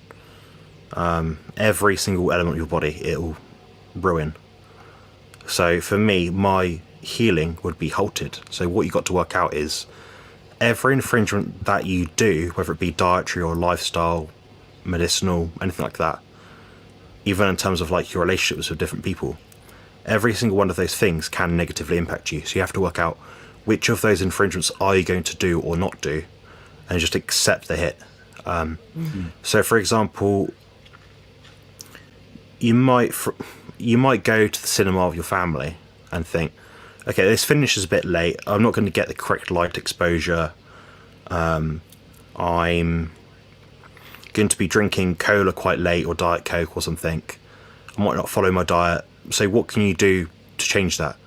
Every single element of your body, it'll ruin. So for me, my healing would be halted. So what you got to work out is every infringement that you do, whether it be dietary or lifestyle, medicinal, anything like that, even in terms of like your relationships with different people, every single one of those things can negatively impact you. So you have to work out which of those infringements are you going to do or not do, and just accept the hit. So for example, you might go to the cinema with your family and think, okay, this finishes a bit late. I'm not going to get the correct light exposure. I'm going to be drinking cola quite late or Diet Coke or something. I might not follow my diet. So what can you do to change that?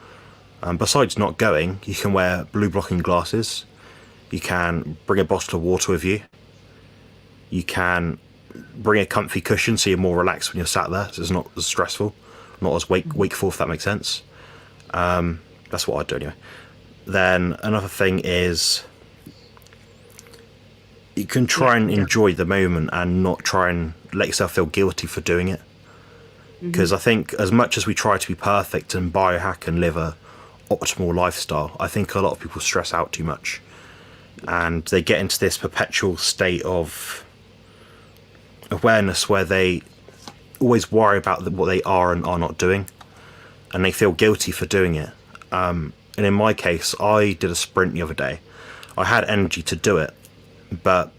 Besides not going, you can wear blue blocking glasses. You can bring a bottle of water with you. You can bring a comfy cushion so you're more relaxed when you're sat there, so it's not as stressful, not as wakeful, if that makes sense. That's what I'd do anyway. Then another thing is you can try and enjoy the moment and not try and let yourself feel guilty for doing it. Because I think as much as we try to be perfect and biohack and live a optimal lifestyle, I think a lot of people stress out too much. And they get into this perpetual state of awareness where they always worry about what they are and are not doing, and they feel guilty for doing it. And in my case, I did a sprint the other day. I had energy to do it, but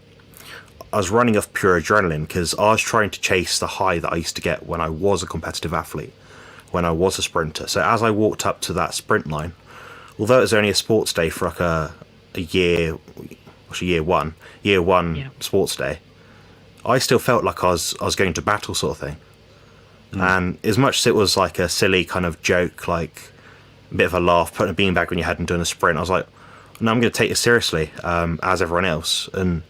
I was running off pure adrenaline because I was trying to chase the high that I used to get when I was a competitive athlete, when I was a sprinter. So as I walked up to that sprint line, although it was only a sports day for like a year one sports day, I still felt like I was going to battle, sort of thing. And as much as it was like a silly kind of joke, like a bit of a laugh, putting a beanbag on your head and doing a sprint, I was like, no, I'm going to take this seriously, as everyone else, and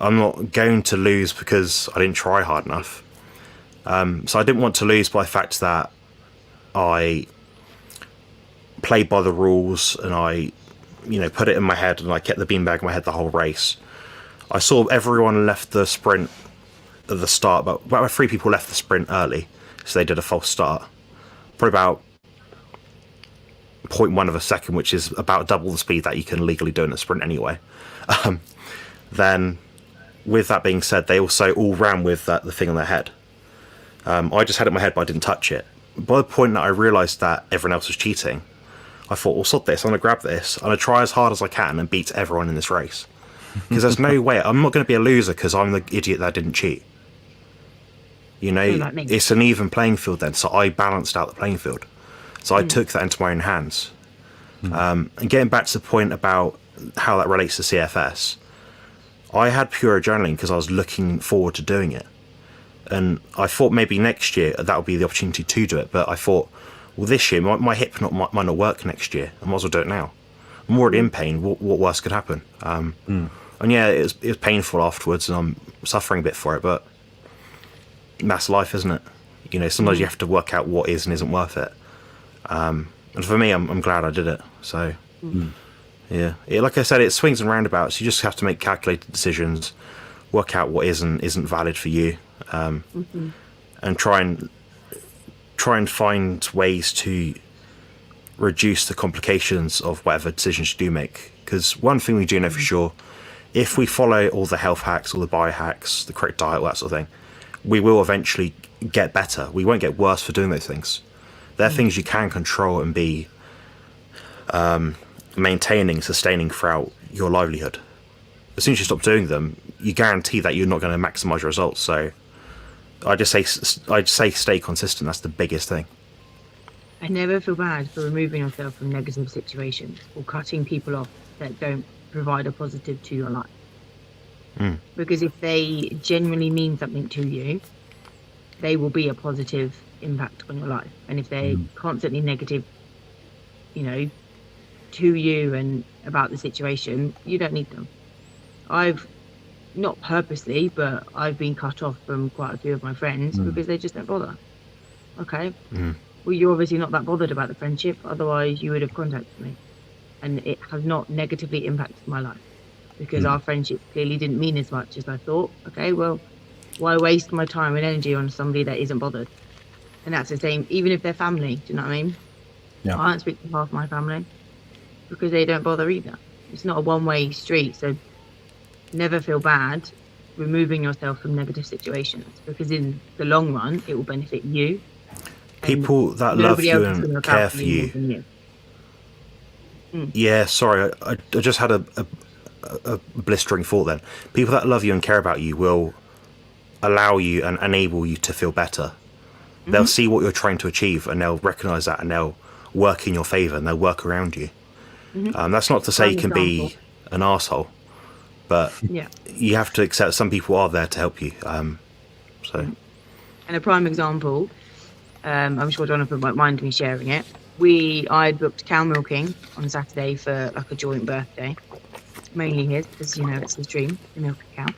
I'm not going to lose because I didn't try hard enough. So I didn't want to lose by the fact that I played by the rules and I, put it in my head and I kept the beanbag in my head the whole race. I saw everyone left the sprint at the start, but about 3 people left the sprint early, so they did a false start. Probably about 0.1 of a second, which is about double the speed that you can legally do in a sprint anyway. Then, with that being said, they also all ran with the thing on their head. I just had it in my head, but I didn't touch it. By the point that I realised that everyone else was cheating, I thought, well, sod this, I'm going to grab this, I'm going to try as hard as I can and beat everyone in this race. Because there's no way I'm not going to be a loser because I'm the idiot that didn't cheat. You know, Like me. it's an even playing field then. So I balanced out the playing field. So I took that into my own hands. And getting back to the point about how that relates to CFS, I had pure adrenaline because I was looking forward to doing it. And I thought maybe next year that would be the opportunity to do it. But I thought, well, this year my hip might not work next year. I might as well do it now. I'm already in pain. What worse could happen? And yeah, it was painful afterwards, and I'm suffering a bit for it. But that's life, isn't it? You know, sometimes you have to work out what is and isn't worth it. And for me, I'm glad I did it. So yeah, like I said, it swings and roundabouts. You just have to make calculated decisions, work out what is and isn't valid for you, and try and find ways to reduce the complications of whatever decisions you do make. Because one thing we do know for sure, if we follow all the health hacks, all the biohacks, the correct diet, all that sort of thing, we will eventually get better. We won't get worse for doing those things. They're things you can control and be maintaining, sustaining throughout your livelihood. As soon as you stop doing them, you guarantee that you're not going to maximize your results. So I'd say stay consistent. That's the biggest thing. I never feel bad for removing yourself from negative situations or cutting people off that don't provide a positive to your life. Because if they genuinely mean something to you, they will be a positive impact on your life. And if they're constantly negative, you know, to you and about the situation, you don't need them. I've not purposely, but I've been cut off from quite a few of my friends because they just don't bother. Okay. Well, you're obviously not that bothered about the friendship, otherwise you would have contacted me. And it has not negatively impacted my life because our friendship clearly didn't mean as much as I thought. Okay, well, why waste my time and energy on somebody that isn't bothered? And that's the same, even if they're family, do you know what I mean? Yeah. I don't speak to half my family because they don't bother either. It's not a one-way street, so never feel bad removing yourself from negative situations because in the long run, it will benefit you. People that love you and care for you. Yeah, sorry, I just had a blistering thought then. People that love you and care about you will allow you and enable you to feel better. They'll see what you're trying to achieve and they'll recognise that and they'll work in your favour and they'll work around you. That's not to say you can be an arsehole, but you have to accept some people are there to help you. And a prime example, I'm sure Jonathan won't mind me sharing it. I booked cow milking on Saturday for like a joint birthday, mainly his, because you know it's his dream to milk a cow.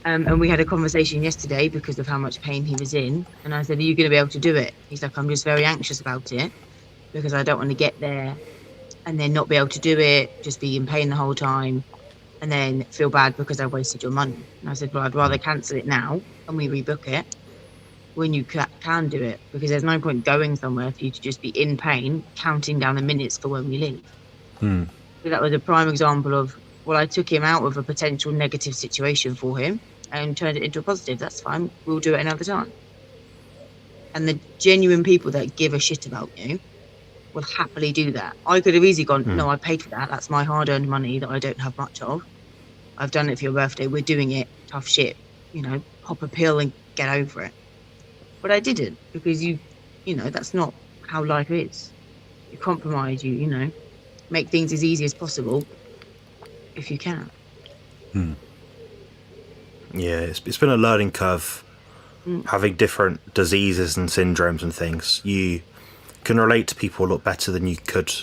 And we had a conversation yesterday because of how much pain he was in, and I said, "Are you going to be able to do it?" He's like, "I'm just very anxious about it because I don't want to get there and then not be able to do it, just be in pain the whole time, and then feel bad because I wasted your money." And I said, "Well, I'd rather cancel it now and we rebook it when you can do it, because there's no point going somewhere for you to just be in pain, counting down the minutes for when we leave." So that was a prime example of, well, I took him out of a potential negative situation for him and turned it into a positive. That's fine. We'll do it another time. And the genuine people that give a shit about you will happily do that. I could have easily gone, no, I paid for that. That's my hard-earned money that I don't have much of. I've done it for your birthday. We're doing it. Tough shit. You know, pop a pill and get over it. But I didn't, because you know, that's not how life is. You compromise, you know, make things as easy as possible if you can. Yeah, it's been a learning curve, having different diseases and syndromes and things. You can relate to people a lot better than you could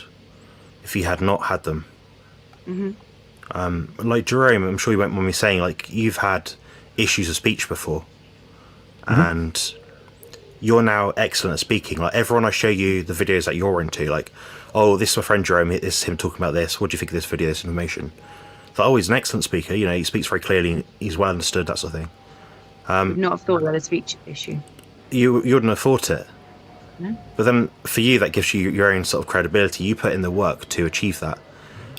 if you had not had them. Like Jerome, I'm sure you won't mind me saying, like, you've had issues of speech before, and you're now excellent at speaking. Like, everyone I show you the videos that you're into, like, oh, this is my friend Jerome, this is him talking about this, what do you think of this video, this information? Like, oh, he's an excellent speaker, you know, he speaks very clearly, he's well understood, that sort of thing. Would not have thought that a speech issue. You wouldn't have thought it. No. But then for you, that gives you your own sort of credibility. You put in the work to achieve that.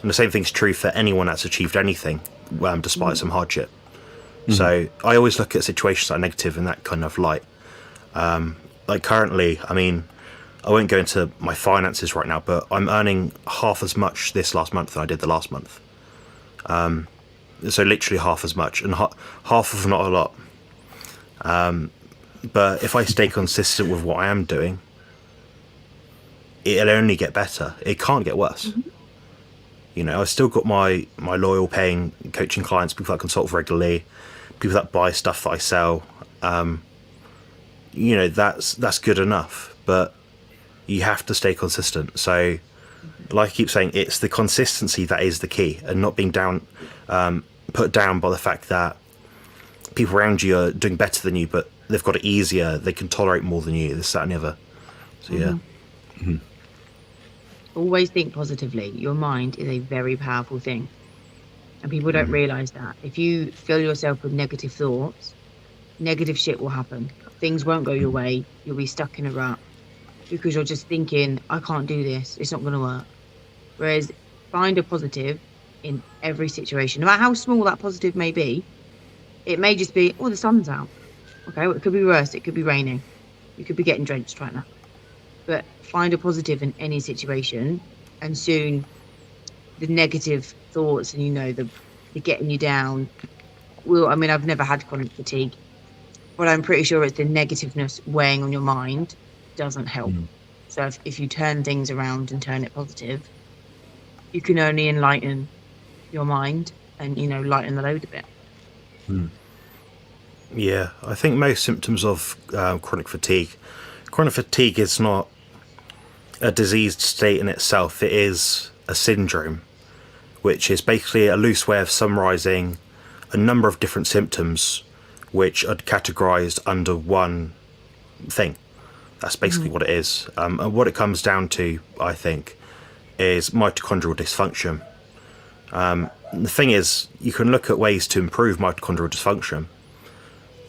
And the same thing's true for anyone that's achieved anything, despite some hardship. So I always look at situations that are negative in that kind of light. Like currently, I mean, I won't go into my finances right now, but I'm earning half as much this last month than I did the last month. So literally half as much, and half of not a lot. But if I stay consistent with what I am doing, it'll only get better. It can't get worse. You know, I've still got my loyal paying coaching clients, people that consult regularly, people that buy stuff that I sell. You know, that's good enough, but you have to stay consistent. So, like I keep saying, it's the consistency that is the key, and not being put down by the fact that people around you are doing better than you, but they've got it easier, they can tolerate more than you, this, that, and the other. So, yeah. Always think positively. Your mind is a very powerful thing, and people don't realize that. If you fill yourself with negative thoughts, negative shit will happen. Things won't go your way. You'll be stuck in a rut because you're just thinking, I can't do this, it's not going to work. Whereas find a positive in every situation, no matter how small that positive may be. It may just be, oh, the sun's out. Okay, well, it could be worse, it could be raining, you could be getting drenched right now. But find a positive in any situation, and soon the negative thoughts and, you know, the getting you down will, I mean, I've never had chronic fatigue, but I'm pretty sure it's the negativeness weighing on your mind doesn't help. So if you turn things around and turn it positive, you can only enlighten your mind and, you know, lighten the load a bit. Yeah, I think most symptoms of chronic fatigue is not a diseased state in itself. It is a syndrome, which is basically a loose way of summarizing a number of different symptoms which are categorized under one thing. That's basically what it is. And what it comes down to, I think, is mitochondrial dysfunction. The thing is, you can look at ways to improve mitochondrial dysfunction,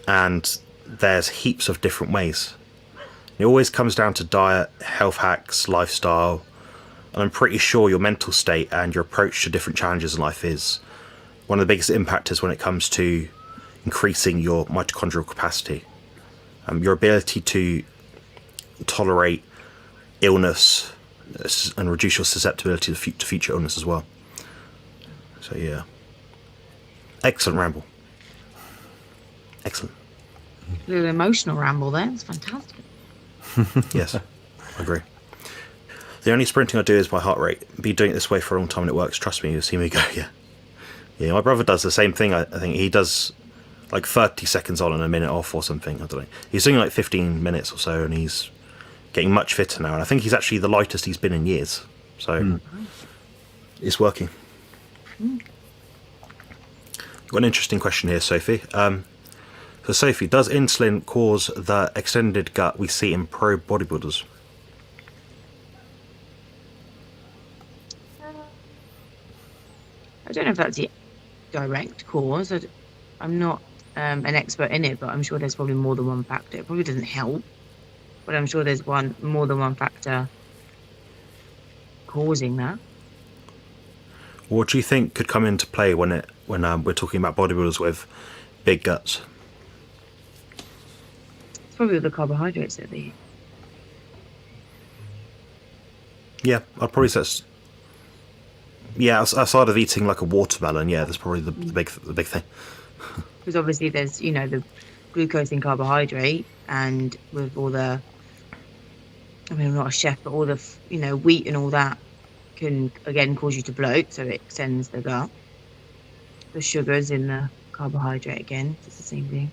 and there's heaps of different ways. It always comes down to diet, health hacks, lifestyle, and I'm pretty sure your mental state and your approach to different challenges in life is one of the biggest impactors when it comes to increasing your mitochondrial capacity. Your ability to tolerate illness and reduce your susceptibility to future illness as well. So yeah, excellent ramble. Excellent. A little emotional ramble there. It's fantastic. Yes, I agree. The only sprinting I do is by heart rate. Been doing it this way for a long time and it works. Trust me, you'll see me go. Yeah. My brother does the same thing. I think he does like 30 seconds on and a minute off or something. I don't know. He's doing like 15 minutes or so, and he's getting much fitter now. And I think he's actually the lightest he's been in years. So it's working. Got an interesting question here, Sophie. So Sophie, does insulin cause the extended gut we see in pro bodybuilders? I don't know if that's the direct cause. I'm not an expert in it, but I'm sure there's probably more than one factor. It probably doesn't help, but I'm sure there's more than one factor causing that. What do you think could come into play when we're talking about bodybuilders with big guts? It's probably the carbohydrates that they eat. Yeah, I'd probably say outside of eating like a watermelon, that's probably the big thing. Because obviously there's, you know, the glucose in carbohydrate, and with all the, I mean, I'm not a chef, but all the, you know, wheat and all that can again cause you to bloat, so it extends the gut. The sugars in the carbohydrate, again, it's the same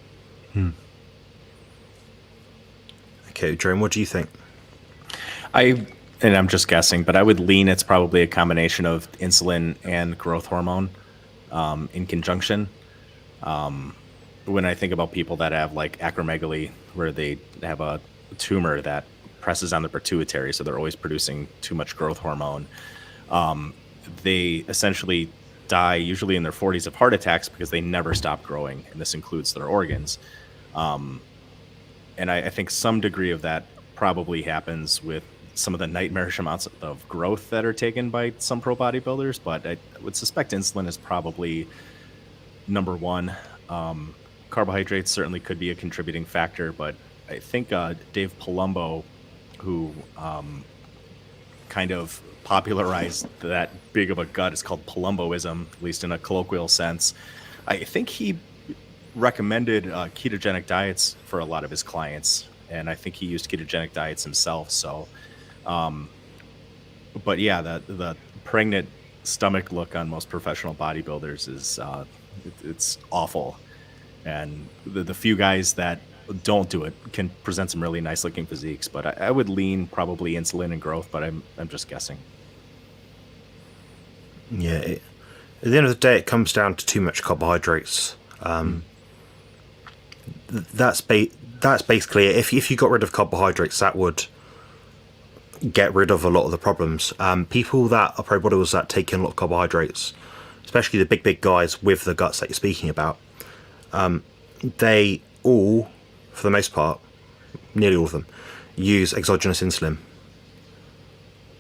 thing. Okay, Jerome, what do you think? And I'm just guessing, but I would lean it's probably a combination of insulin and growth hormone in conjunction. When I think about people that have like acromegaly, where they have a tumor that presses on the pituitary, so they're always producing too much growth hormone, they essentially die usually in their 40s of heart attacks because they never stop growing, and this includes their organs. And I think some degree of that probably happens with some of the nightmarish amounts of growth that are taken by some pro bodybuilders, but I would suspect insulin is probably number one. Carbohydrates certainly could be a contributing factor, but I think Dave Palumbo, who kind of popularized that big of a gut is called Palumboism, at least in a colloquial sense. I think he recommended ketogenic diets for a lot of his clients, and I think he used ketogenic diets himself. So, but yeah, the pregnant stomach look on most professional bodybuilders is it's awful, and the few guys that don't do it can present some really nice looking physiques. But I would lean probably insulin and growth, but I'm just guessing. Yeah, at the end of the day, it comes down to too much carbohydrates. That's basically it. If you got rid of carbohydrates, that would get rid of a lot of the problems. People that are pro bodybuilders that take in a lot of carbohydrates, especially the big guys with the guts that you're speaking about, they all, for the most part, nearly all of them, use exogenous insulin.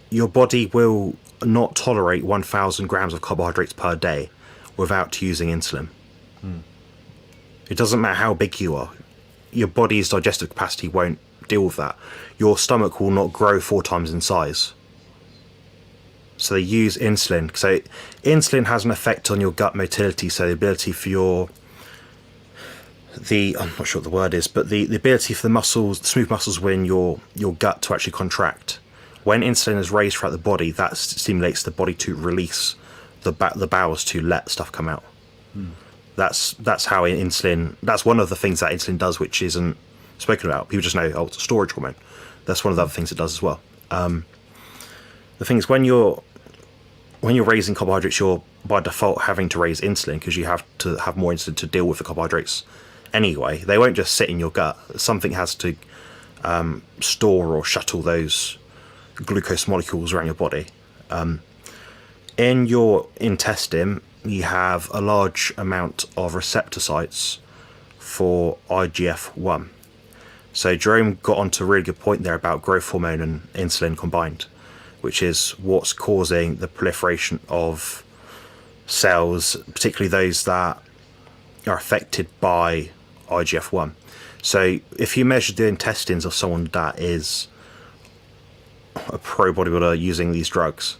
Your body will not tolerate 1,000 grams of carbohydrates per day without using insulin. It doesn't matter how big you are. Your body's digestive capacity won't deal with that. Your stomach will not grow 4 times in size. So they use insulin. So insulin has an effect on your gut motility, so the ability for I'm not sure what the word is, but the ability for the muscles, the smooth muscles within your gut to actually contract. When insulin is raised throughout the body, that stimulates the body to release the bowels to let stuff come out. That's how insulin. That's one of the things that insulin does, which isn't spoken about. People just know, oh, it's a storage hormone. That's one of the other things it does as well. The thing is, when you're raising carbohydrates, you're by default having to raise insulin because you have to have more insulin to deal with the carbohydrates. Anyway, they won't just sit in your gut. Something has to store or shuttle those glucose molecules around your body. In your intestine, you have a large amount of receptor sites for IGF-1. So Jerome got onto a really good point there about growth hormone and insulin combined, which is what's causing the proliferation of cells, particularly those that are affected by IGF-1. So if you measure the intestines of someone that is a pro bodybuilder using these drugs,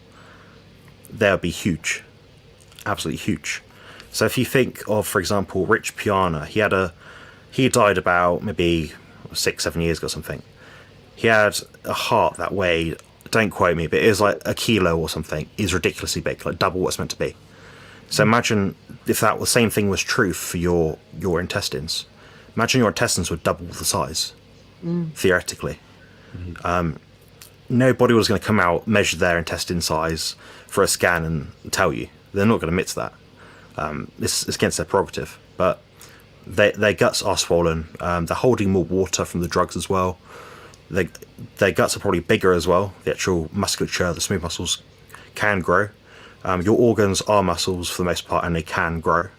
they'll be huge, absolutely huge. So if you think of, for example, Rich Piana, he died about maybe 6-7 years ago or something. He had a heart that weighed, don't quote me, but it was like a kilo or something. Is ridiculously big, like double what's meant to be. So imagine if that the same thing was true for your intestines. Imagine your intestines would double the size, theoretically. Nobody was going to come out, measure their intestine size for a scan and tell you. They're not going to admit to that. It's against their prerogative. But their guts are swollen. They're holding more water from the drugs as well. Their guts are probably bigger as well. The actual musculature, the smooth muscles, can grow. Your organs are muscles for the most part, and they can grow.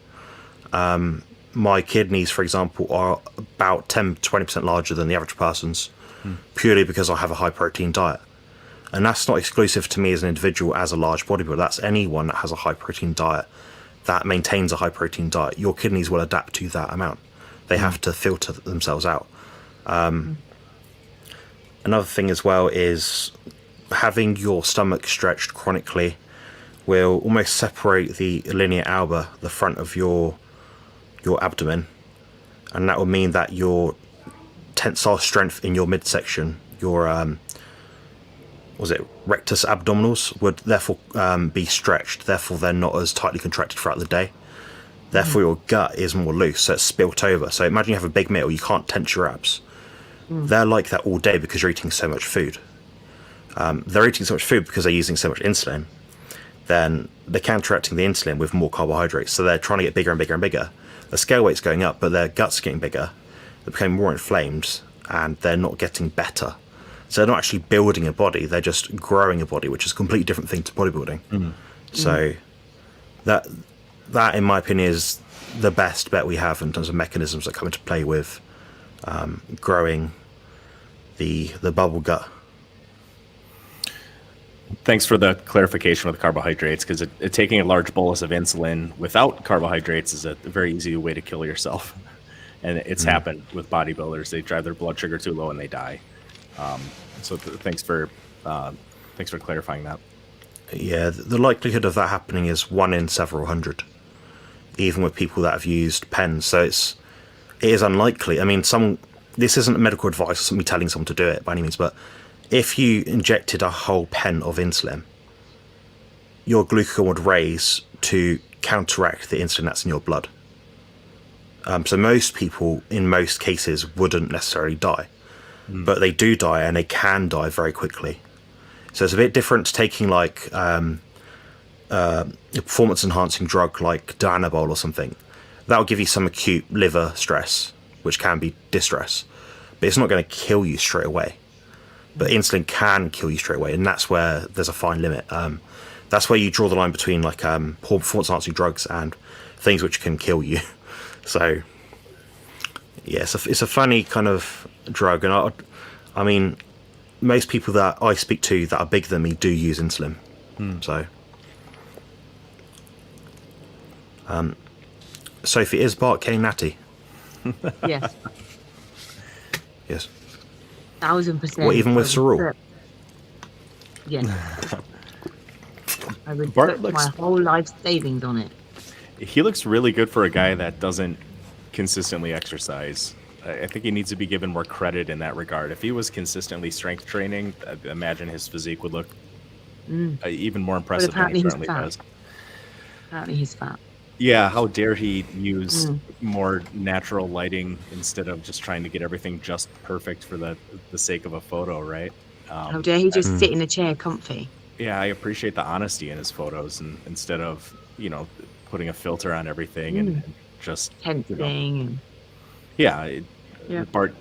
My kidneys, for example, are about 10-20% larger than the average person's, purely because I have a high protein diet. And that's not exclusive to me as an individual, as a large bodybuilder. That's anyone that has a high protein diet, that maintains a high protein diet. Your kidneys will adapt to that amount. They have to filter themselves out. Another thing as well is having your stomach stretched chronically will almost separate the linea alba, the front of your abdomen, and that will mean that your tensile strength in your midsection, your rectus abdominals, would therefore be stretched. Therefore, they're not as tightly contracted throughout the day. Therefore, your gut is more loose, so it's spilt over. So imagine you have a big meal, you can't tense your abs. They're like that all day because you're eating so much food. They're eating so much food because they're using so much insulin. Then they're counteracting the insulin with more carbohydrates. So they're trying to get bigger and bigger and bigger. The scale weight's going up, but their guts are getting bigger. They're becoming more inflamed, and they're not getting better. So they're not actually building a body, they're just growing a body, which is a completely different thing to bodybuilding. So that, in my opinion, is the best bet we have in terms of mechanisms that come into play with growing the bubble gut. Thanks for the clarification with carbohydrates, because taking a large bolus of insulin without carbohydrates is a very easy way to kill yourself. And it's happened with bodybuilders. They drive their blood sugar too low and they die. So thanks for clarifying that. Yeah, the likelihood of that happening is 1 in several hundred, even with people that have used pens. So it is unlikely. I mean, this isn't medical advice, it's not me telling someone to do it by any means, but if you injected a whole pen of insulin, your glucagon would raise to counteract the insulin that's in your blood. So most people, in most cases, wouldn't necessarily die, but they do die, and they can die very quickly. So it's a bit different to taking like a performance-enhancing drug like Dianabol or something. That will give you some acute liver stress, which can be distress, but it's not going to kill you straight away. But insulin can kill you straight away, and that's where there's a fine limit. That's where you draw the line between like poor performance-enhancing drugs and things which can kill you. So yeah, it's a funny kind of drug, and I mean, most people that I speak to that are bigger than me do use insulin. So, Sophie, is Bart getting natty? Yes, Yes. 1000%. Well, even with Cerule? Yes. I would Bart put looks- my whole life savings on it. He looks really good for a guy that doesn't consistently exercise. I think he needs to be given more credit in that regard. If he was consistently strength training, I imagine his physique would look even more impressive than apparently he he's currently fat. does. Apparently he's fat. Yeah, how dare he use more natural lighting instead of just trying to get everything just perfect for the sake of a photo, right? How dare he just sit in a chair comfy? Yeah, I appreciate the honesty in his photos, and instead of putting a filter on everything and just Tensing. And yeah, Yeah. Bart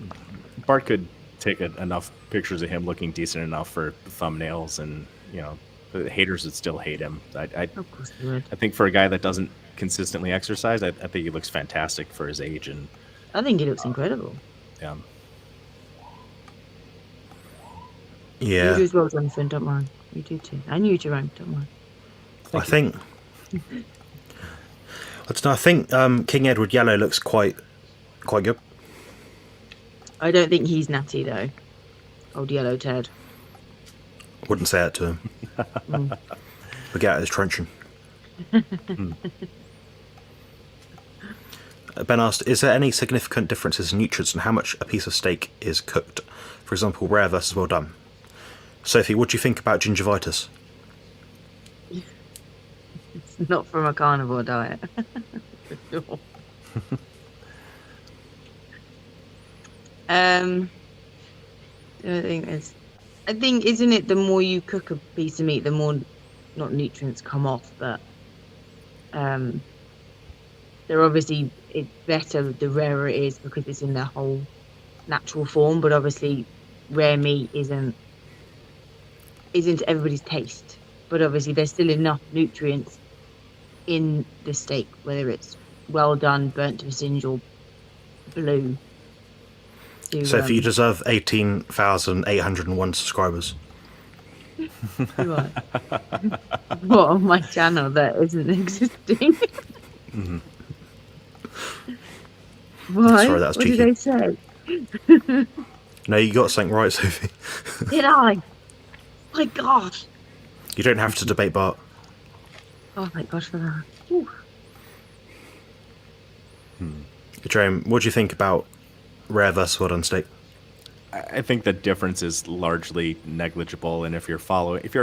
could take enough pictures of him looking decent enough for thumbnails, and the haters would still hate him. of course he would. I think for a guy that doesn't consistently exercise, I think he looks fantastic for his age, and I think he looks incredible. yeah. You Yeah, do as well, Jonathan, don't worry. You do too. And you, Jerome, don't worry. I think. I don't know. I think King Edward Yellow looks quite good. I don't think he's natty, though. Old yellow Ted. Wouldn't say that to him. But get out of his truncheon. Ben asked, is there any significant differences in nutrients and how much a piece of steak is cooked? For example, rare versus well done. Sophie, what do you think about gingivitis? It's not from a carnivore diet. For sure. I think, isn't it the more you cook a piece of meat, the more, not nutrients come off, but they're obviously, it's better the rarer it is because it's in their whole natural form, but obviously rare meat isn't everybody's taste, but obviously there's still enough nutrients in the steak, whether it's well done, burnt to a singe, or blue. Sophie, you deserve 18,801 subscribers. What? What on my channel that isn't existing? Why? Sorry, that was what cheeky. did I say? No, you got something right, Sophie. Did I? My gosh! You don't have to debate Bart. Oh my gosh for that. Ooh. Jerome, what do you think about rare versus well done steak? I think the difference is largely negligible, and if you're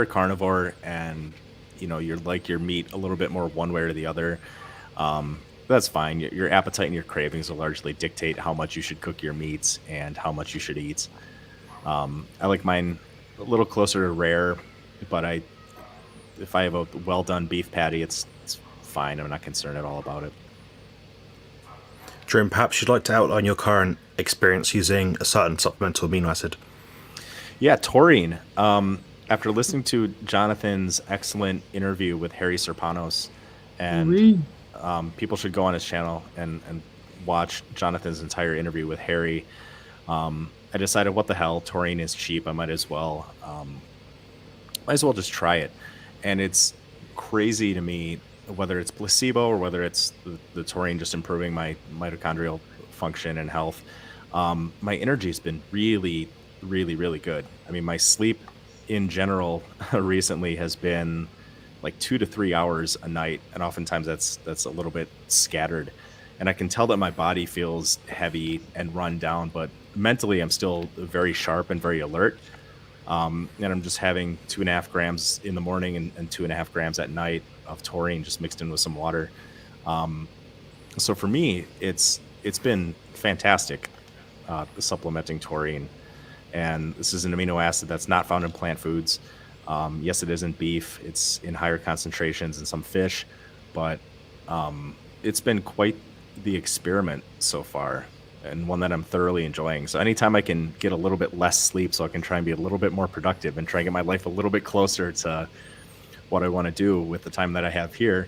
a carnivore and you like your meat a little bit more one way or the other, that's fine. Your appetite and your cravings will largely dictate how much you should cook your meats and how much you should eat. I like mine a little closer to rare, but if I have a well done beef patty, it's fine. I'm not concerned at all about it. Jerome, perhaps you'd like to outline your current experience using a certain supplemental amino acid. Yeah, taurine. After listening to Jonathan's excellent interview with Harry Serpanos, and people should go on his channel and watch Jonathan's entire interview with Harry, I decided, what the hell, taurine is cheap. I might as well just try it. And it's crazy to me, whether it's placebo or whether it's the taurine just improving my mitochondrial function and health. My energy has been really, really, really good. I mean, my sleep in general recently has been like 2 to 3 hours a night, and oftentimes that's a little bit scattered. And I can tell that my body feels heavy and run down, but mentally I'm still very sharp and very alert. And I'm just having 2.5 grams in the morning and 2.5 grams at night of taurine just mixed in with some water. So for me, it's been fantastic, supplementing taurine. And this is an amino acid that's not found in plant foods. Yes, it is in beef. It's in higher concentrations in some fish, but it's been quite the experiment so far, and one that I'm thoroughly enjoying. So anytime I can get a little bit less sleep so I can try and be a little bit more productive and try and get my life a little bit closer to what I want to do with the time that I have here,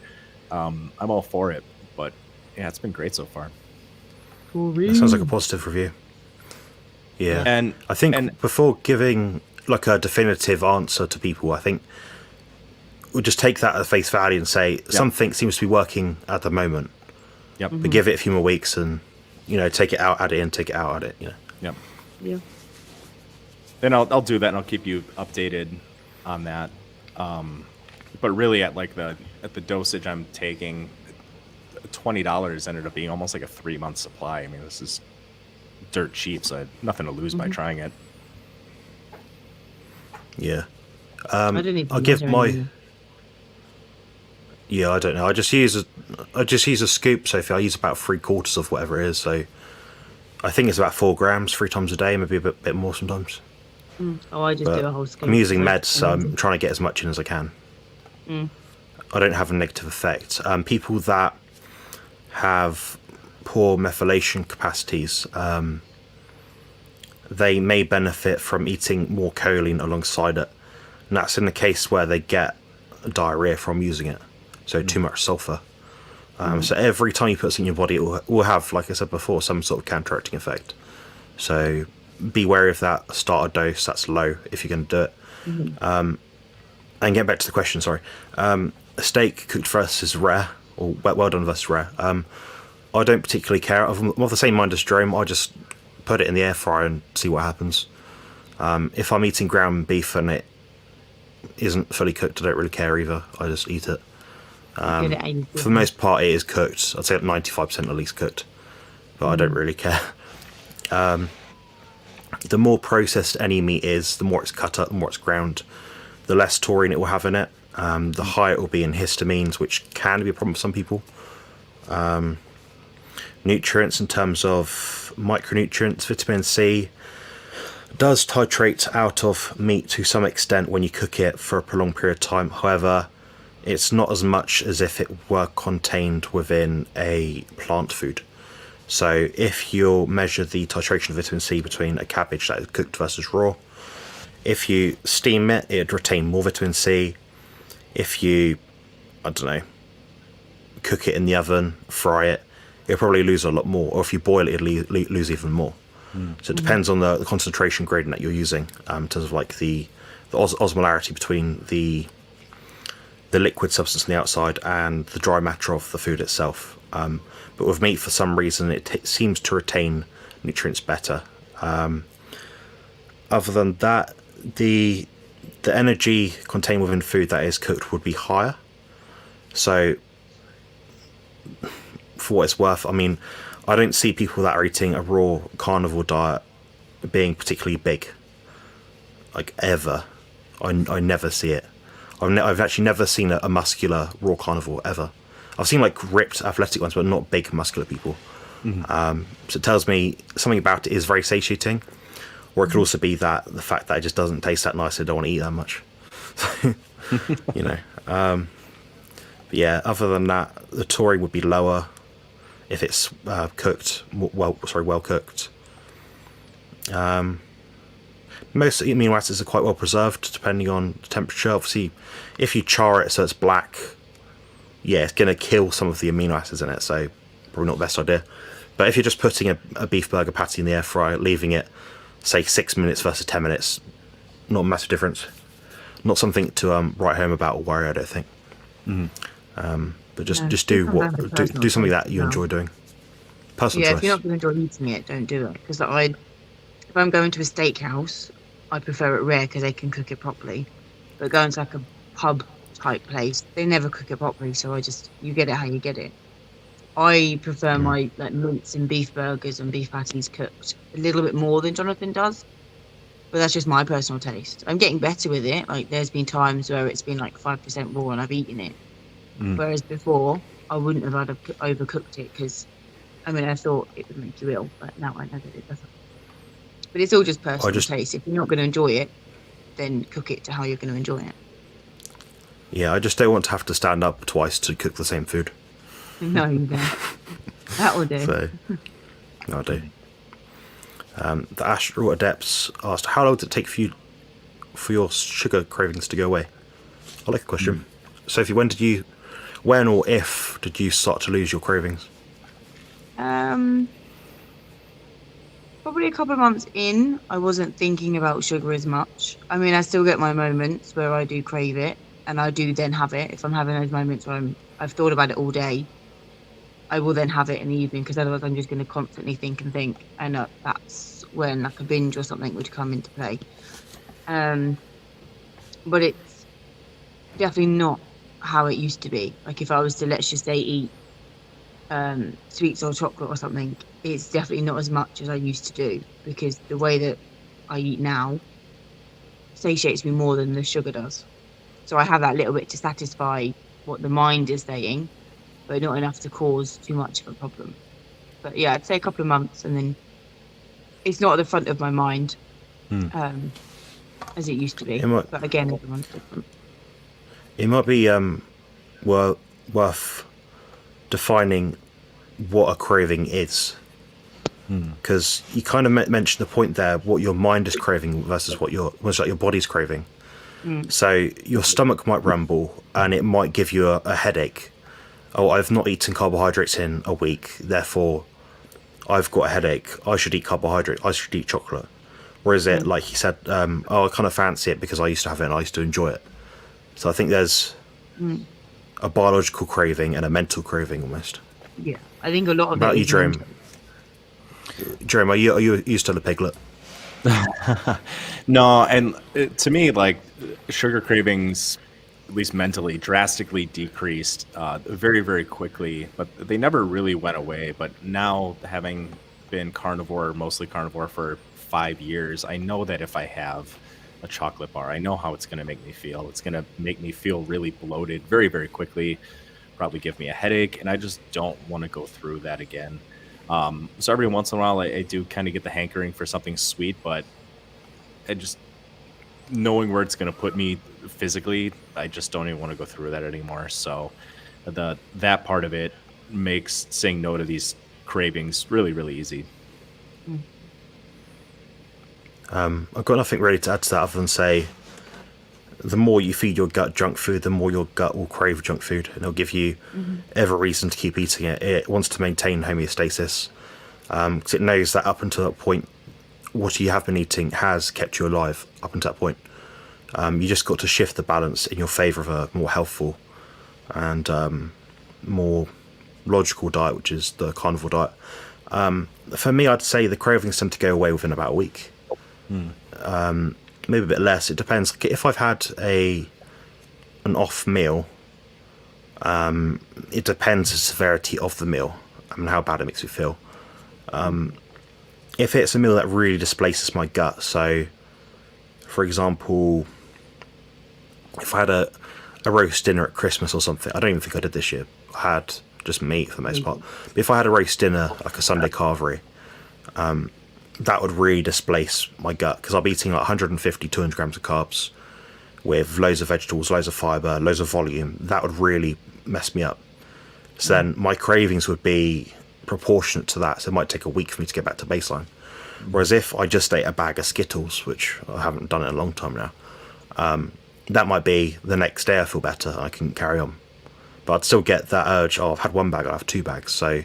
I'm all for it. But yeah, it's been great so far. That sounds like a positive review. Yeah. And I think before giving like a definitive answer to people, I think we'll just take that at face value and say something seems to be working at the moment. Yep. But give it a few more weeks and, take it out, add it in, take it out, add it, Yep. Yeah. Then I'll do that, and I'll keep you updated on that. But really, at the dosage I'm taking, $20 ended up being almost like a 3-month supply. I mean, this is dirt cheap, so I had nothing to lose by trying it. Yeah. I didn't even I'll give measure my. anything. Yeah, I don't know. I just use a scoop, so I use about 3/4 of whatever it is. So I think it's about 4 grams 3 times a day, maybe a bit more sometimes. Oh, I just But do a whole scoop. I'm using meds, so I'm trying to get as much in as I can. Mm. I don't have a negative effect. People that have poor methylation capacities, they may benefit from eating more choline alongside it. And that's in the case where they get diarrhea from using it. So too much sulfur. So every time you put something in your body, it will have, like I said before, some sort of counteracting effect. So be wary of that. Starter dose, that's low if you're going to do it. And get back to the question, sorry. A steak cooked versus rare, or well done versus rare. I don't particularly care. I'm of the same mind as Jerome. I just put it in the air fryer and see what happens. If I'm eating ground beef and it isn't fully cooked, I don't really care either. I just eat it. For the most part, it is cooked. I'd say 95% at least cooked, but I don't really care. The more processed any meat is, the more it's cut up, the more it's ground, the less taurine it will have in it. The higher it will be in histamines, which can be a problem for some people. Nutrients in terms of micronutrients, vitamin C does titrate out of meat to some extent when you cook it for a prolonged period of time. However, it's not as much as if it were contained within a plant food. So if you measure the titration of vitamin C between a cabbage that is cooked versus raw, if you steam it, it'd retain more vitamin C. If you, cook it in the oven, fry it, it'll probably lose a lot more. Or if you boil it, it'll lose even more. So it depends on the concentration gradient that you're using, in terms of like the osmolarity between the liquid substance on the outside and the dry matter of the food itself. But with meat, for some reason, it seems to retain nutrients better. Other than that, the energy contained within food that is cooked would be higher. So for what it's worth, I mean, I don't see people that are eating a raw carnivore diet being particularly big, like ever. I never see it. I've actually never seen a muscular raw carnivore ever. I've seen like ripped athletic ones, but not big muscular people. So it tells me something about it is very satiating, or it could also be that the fact that it just doesn't taste that nice. I don't want to eat that much. But yeah, other than that, the taurine would be lower if it's cooked, well cooked. Most amino acids are quite well preserved depending on the temperature. Obviously, if you char it so it's black, yeah, it's going to kill some of the amino acids in it, so probably not the best idea. But if you're just putting a beef burger patty in the air fryer, leaving it, say 6 minutes versus 10 minutes, not a massive difference. Not something to write home about or worry, I don't think. But just do something that you enjoy doing. Personal choice. If you're not going to enjoy eating it, don't do it. Because if I'm going to a steakhouse, I prefer it rare because they can cook it properly. But going to like a pub type place, they never cook it properly, so you get it how you get it. I prefer my like mince and beef burgers and beef patties cooked a little bit more than Jonathan does. But that's just my personal taste. I'm getting better with it. Like there's been times where it's been like 5% raw and I've eaten it. Whereas before I wouldn't have overcooked it because I thought it would make you ill, but now I know that it doesn't. But it's all just personal taste. If you're not going to enjoy it, then cook it to how you're going to enjoy it. Yeah, I just don't want to have to stand up twice to cook the same food. No, you don't. That will do. So, no, I do. The Astral Adepts asked, how long did it take for your sugar cravings to go away? I like a question. Sophie, when or if did you start to lose your cravings? Probably a couple of months in, I wasn't thinking about sugar as much. I still get my moments where I do crave it, and I do then have it. If I'm having those moments where I've thought about it all day, I will then have it in the evening, because otherwise I'm just going to constantly think, and that's when like a binge or something would come into play. But it's definitely not how it used to be. Like if I was to, let's just say, eat sweets or chocolate or something, it's definitely not as much as I used to do, because the way that I eat now satiates me more than the sugar does. So I have that little bit to satisfy what the mind is saying, but not enough to cause too much of a problem. But yeah, I'd say a couple of months, and then it's not at the front of my mind as it used to be. But again, everyone's different. It might be worth defining what a craving is, because you kind of mentioned the point there, what your mind is craving versus what your body's craving. So your stomach might rumble and it might give you a headache. Oh, I've not eaten carbohydrates in a week, therefore I've got a headache. I should eat carbohydrate. I should eat chocolate. Or is it like he said, I kind of fancy it because I used to have it and I used to enjoy it. So I think there's a biological craving and a mental craving almost. Yeah, I think a lot of about it you, is Jerome. mental. Jerome, are you still a piglet? No, and to me, like sugar cravings, at least mentally, drastically decreased very, very quickly, but they never really went away. But now, having been mostly carnivore for 5 years, I know that if I have a chocolate bar, I know how it's going to make me feel. It's going to make me feel really bloated very, very quickly, probably give me a headache, and I just don't want to go through that again. So every once in a while, I do kind of get the hankering for something sweet, but I just, knowing where it's going to put me physically, I just don't even want to go through that anymore. So that part of it makes saying no to these cravings really, really easy. I've got nothing really to add to that other than say, the more you feed your gut junk food, the more your gut will crave junk food, and it'll give you every reason to keep eating it. It wants to maintain homeostasis, because it knows that up until that point, what you have been eating has kept you alive up until that point. You just got to shift the balance in your favour of a more healthful and more logical diet, which is the carnivore diet. For me, I'd say the cravings tend to go away within about a week. Maybe a bit less. It depends. If I've had an off meal, it depends the severity of the meal and how bad it makes me feel. If it's a meal that really displaces my gut, so for example, if I had a roast dinner at Christmas or something, I don't even think I did this year. I had just meat for the most part. But if I had a roast dinner, like a Sunday carvery, that would really displace my gut, because I'll be eating like 150, 200 grams of carbs with loads of vegetables, loads of fibre, loads of volume. That would really mess me up. So then my cravings would be proportionate to that. So it might take a week for me to get back to baseline. Whereas if I just ate a bag of Skittles, which I haven't done in a long time now, that might be the next day I feel better, I can carry on. But I'd still get that urge, I've had one bag, I'll have 2 bags. So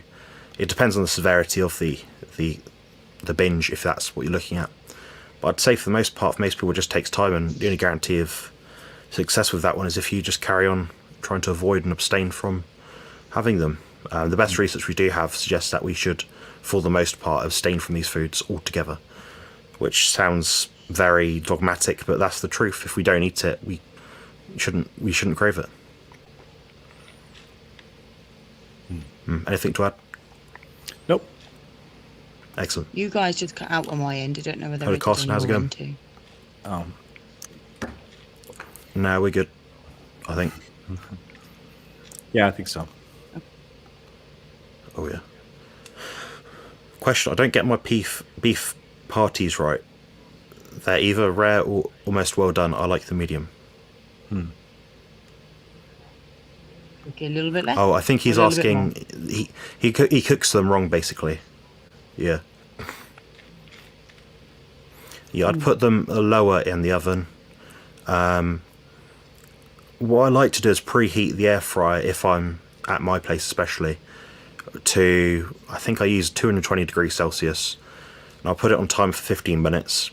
it depends on the severity of the binge, if that's what you're looking at. But I'd say for the most part, for most people, it just takes time, and the only guarantee of success with that one is if you just carry on trying to avoid and abstain from having them. The best research we do have suggests that we should, for the most part, abstain from these foods altogether, which sounds very dogmatic, but that's the truth. If we don't eat it, we shouldn't crave it. Anything to add? Nope. Excellent. You guys just cut out on my end. I don't know whether Hello, it did Carson, on how's it your going? end too. No, we're good, I think. Yeah, I think so. Oh yeah. Question: I don't get my beef parties right. They're either rare or almost well done. I like the medium. Okay, a little bit less. Oh, I think he's Or a little bit asking. He cooks them wrong, basically. Yeah. Yeah, I'd put them lower in the oven. What I like to do is preheat the air fryer if I'm at my place, especially to, I think I use 220 degrees Celsius, and I'll put it on time for 15 minutes.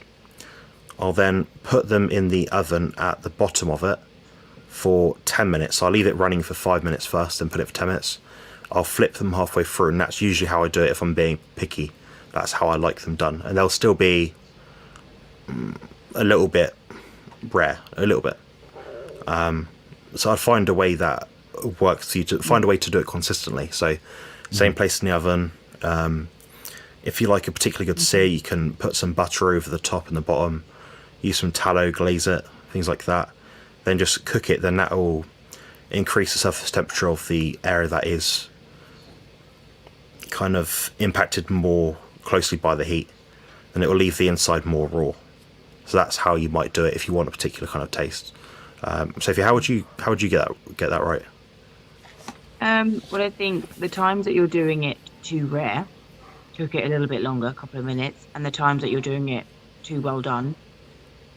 I'll then put them in the oven at the bottom of it for 10 minutes. I'll leave it running for 5 minutes first, then put it for 10 minutes. I'll flip them halfway through, and that's usually how I do it if I'm being picky. That's how I like them done. And they'll still be a little bit rare, a little bit. So I'd find a way that works for you, to find a way to do it consistently. So same place in the oven. If you like a particularly good sear, you can put some butter over the top and the bottom, use some tallow, glaze it, things like that. Then just cook it. Then that will increase the surface temperature of the area that is kind of impacted more closely by the heat, and it will leave the inside more raw. So that's how you might do it if you want a particular kind of taste. Sophie, how would you get that right? Well, I think the times that you're doing it too rare, cook it a little bit longer, a couple of minutes, and the times that you're doing it too well done,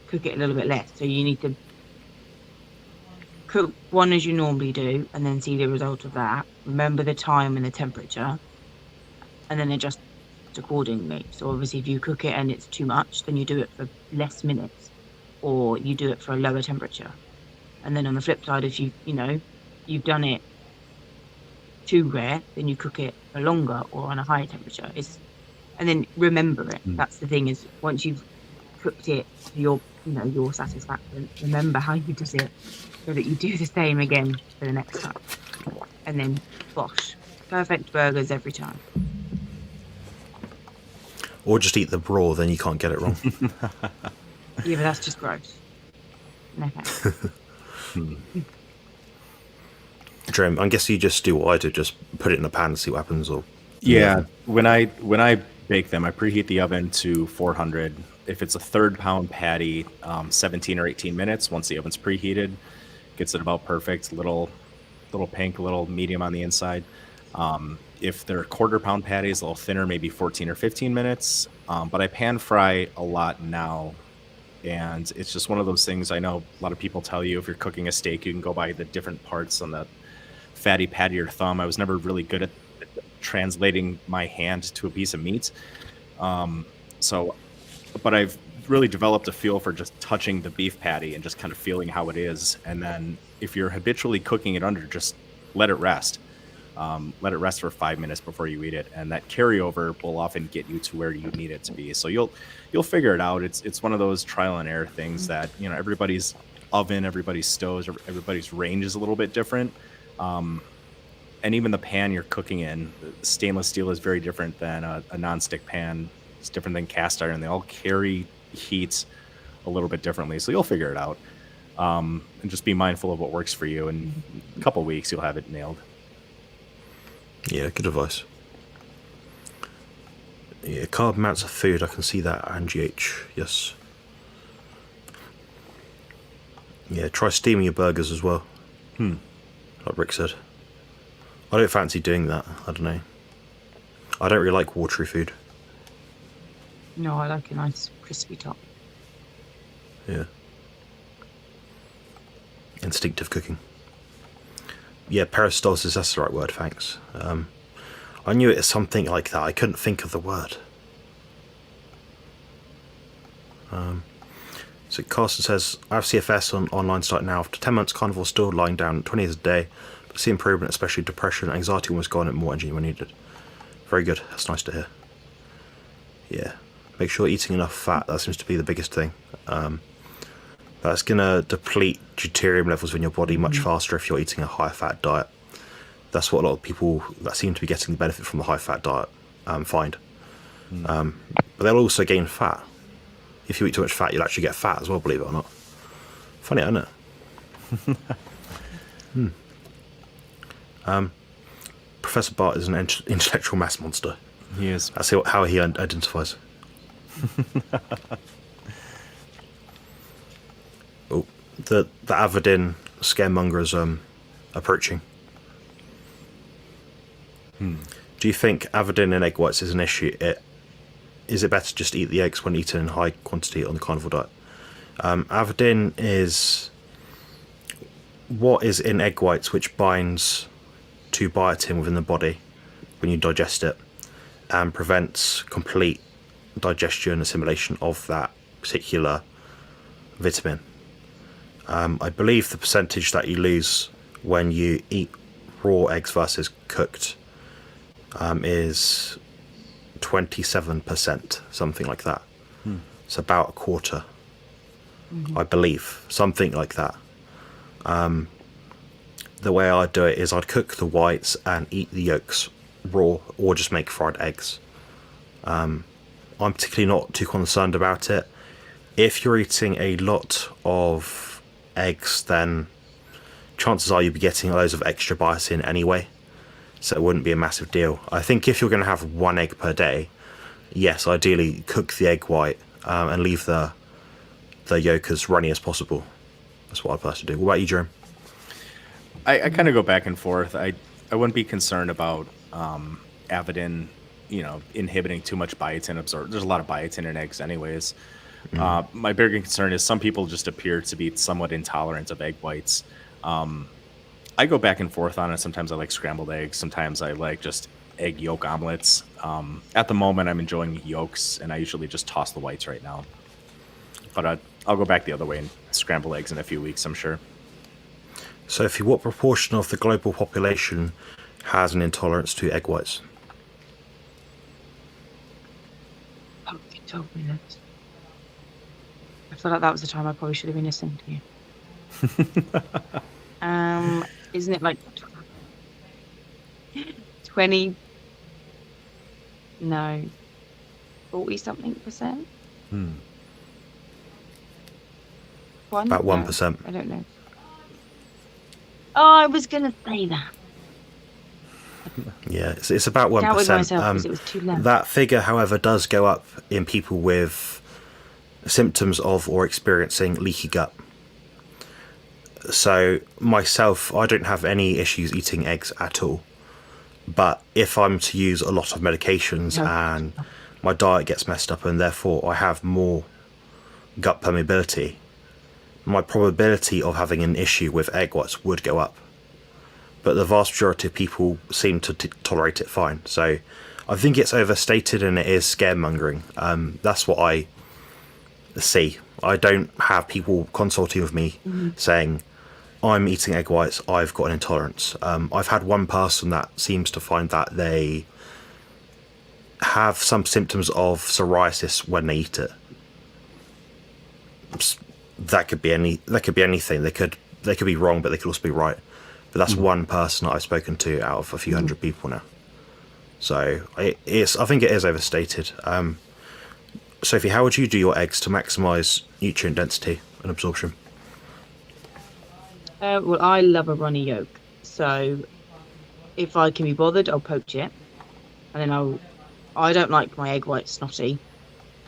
cook it a little bit less. So you need to cook one as you normally do, and then see the result of that. Remember the time and the temperature, and then adjust accordingly. So obviously, if you cook it and it's too much, then you do it for less minutes, or you do it for a lower temperature. And then on the flip side, if you've done it too rare, then you cook it for longer or on a higher temperature. And then remember it. That's the thing, is once you've cooked it to your satisfaction, remember how you did it, so that you do the same again for the next time. And then, gosh, perfect burgers every time. Or just eat the raw, then you can't get it wrong. Yeah, but that's just gross. No thanks. Jerome, I guess you just do what I do, just put it in a pan and see what happens. Or Yeah, when I bake them, I preheat the oven to 400. If it's a third-pound patty, 17 or 18 minutes. Once the oven's preheated, gets it about perfect. Little pink, a little medium on the inside. If they're quarter-pound patties, a little thinner, maybe 14 or 15 minutes. But I pan fry a lot now, and it's just one of those things. I know a lot of people tell you if you're cooking a steak, you can go by the different parts on the fatty patty or thumb. I was never really good at translating my hand to a piece of meat. But I've really developed a feel for just touching the beef patty and just kind of feeling how it is. And then if you're habitually cooking it under, just let it rest. Let it rest for 5 minutes before you eat it. And that carryover will often get you to where you need it to be. So you'll figure it out. It's one of those trial and error things that, everybody's oven, everybody's stoves, everybody's range is a little bit different. And even the pan you're cooking in, stainless steel is very different than a nonstick pan. It's different than cast iron. They all carry heat a little bit differently. So you'll figure it out. And just be mindful of what works for you. In a couple of weeks, you'll have it nailed. Yeah, good advice. Yeah, carb amounts of food, I can see that, Angie H. Yes. Yeah, try steaming your burgers as well. Like Rick said. I don't fancy doing that. I don't know. I don't really like watery food. No, I like a nice crispy top. Yeah. Instinctive cooking. Yeah, peristalsis, that's the right word, thanks. I knew it was something like that. I couldn't think of the word. So Carson says, I have CFS on online site now. After 10 months, Carnivore still lying down 20 years a day. But see improvement, especially depression, anxiety almost gone and more energy when needed. Very good. That's nice to hear. Yeah. Make sure you're eating enough fat. That seems to be the biggest thing. That's going to deplete deuterium levels in your body much faster if you're eating a high fat diet. That's what a lot of people that seem to be getting the benefit from the high fat diet find. But they'll also gain fat. If you eat too much fat, you'll actually get fat as well, believe it or not. Funny, isn't it? Professor Bart is an intellectual mass monster. He is. That's how he identifies. Oh, the Averdin scaremonger is approaching. Do you think Averdin in egg whites is an issue? Is it better to just eat the eggs when eaten in high quantity on the carnivore diet? Averdin is what is in egg whites which binds to biotin within the body when you digest it and prevents complete digestion and assimilation of that particular vitamin. I believe the percentage that you lose when you eat raw eggs versus cooked is 27%, something like that. It's about a quarter, I believe, something like that. The way I'd do it is I'd cook the whites and eat the yolks raw, or just make fried eggs. I'm particularly not too concerned about it. If you're eating a lot of eggs, then chances are you'll be getting loads of extra biotin anyway, so it wouldn't be a massive deal. I think if you're going to have one egg per day, yes, ideally cook the egg white and leave the yolk as runny as possible. That's what I'd personally do. What about you, Jerome? I kind of go back and forth. I wouldn't be concerned about Avidin, inhibiting too much biotin absorption. There's a lot of biotin in eggs anyways. My bigger concern is some people just appear to be somewhat intolerant of egg whites. I go back and forth on it. Sometimes I like scrambled eggs. Sometimes I like just egg yolk omelets. At the moment, I'm enjoying yolks, and I usually just toss the whites right now. But I'll go back the other way and scramble eggs in a few weeks, I'm sure. Sophie, what proportion of the global population has an intolerance to egg whites? Oh, you told me that. I feel like that was the time I probably should have been listening to you. Isn't it like 20? No, 40-something%. About 1%. I don't know. Oh, I was gonna say that. Yeah, it's about 1%. Doubted myself because it was too low. That figure, however, does go up in people with symptoms of or experiencing leaky gut. So myself, I don't have any issues eating eggs at all. But if I'm to use a lot of medications and my diet gets messed up and therefore I have more gut permeability, my probability of having an issue with egg whites would go up. But the vast majority of people seem to tolerate it fine. So I think it's overstated and it is scaremongering. That's what I see. I don't have people consulting with me saying, I'm eating egg whites, I've got an intolerance. I've had one person that seems to find that they have some symptoms of psoriasis when they eat it. That could be anything. They could be wrong, but they could also be right. But that's one person that I've spoken to out of a few hundred people now. So I think it is overstated. Sophie, how would you do your eggs to maximise nutrient density and absorption? Well, I love a runny yolk, so if I can be bothered, I'll poach it, and then I don't like my egg whites snotty.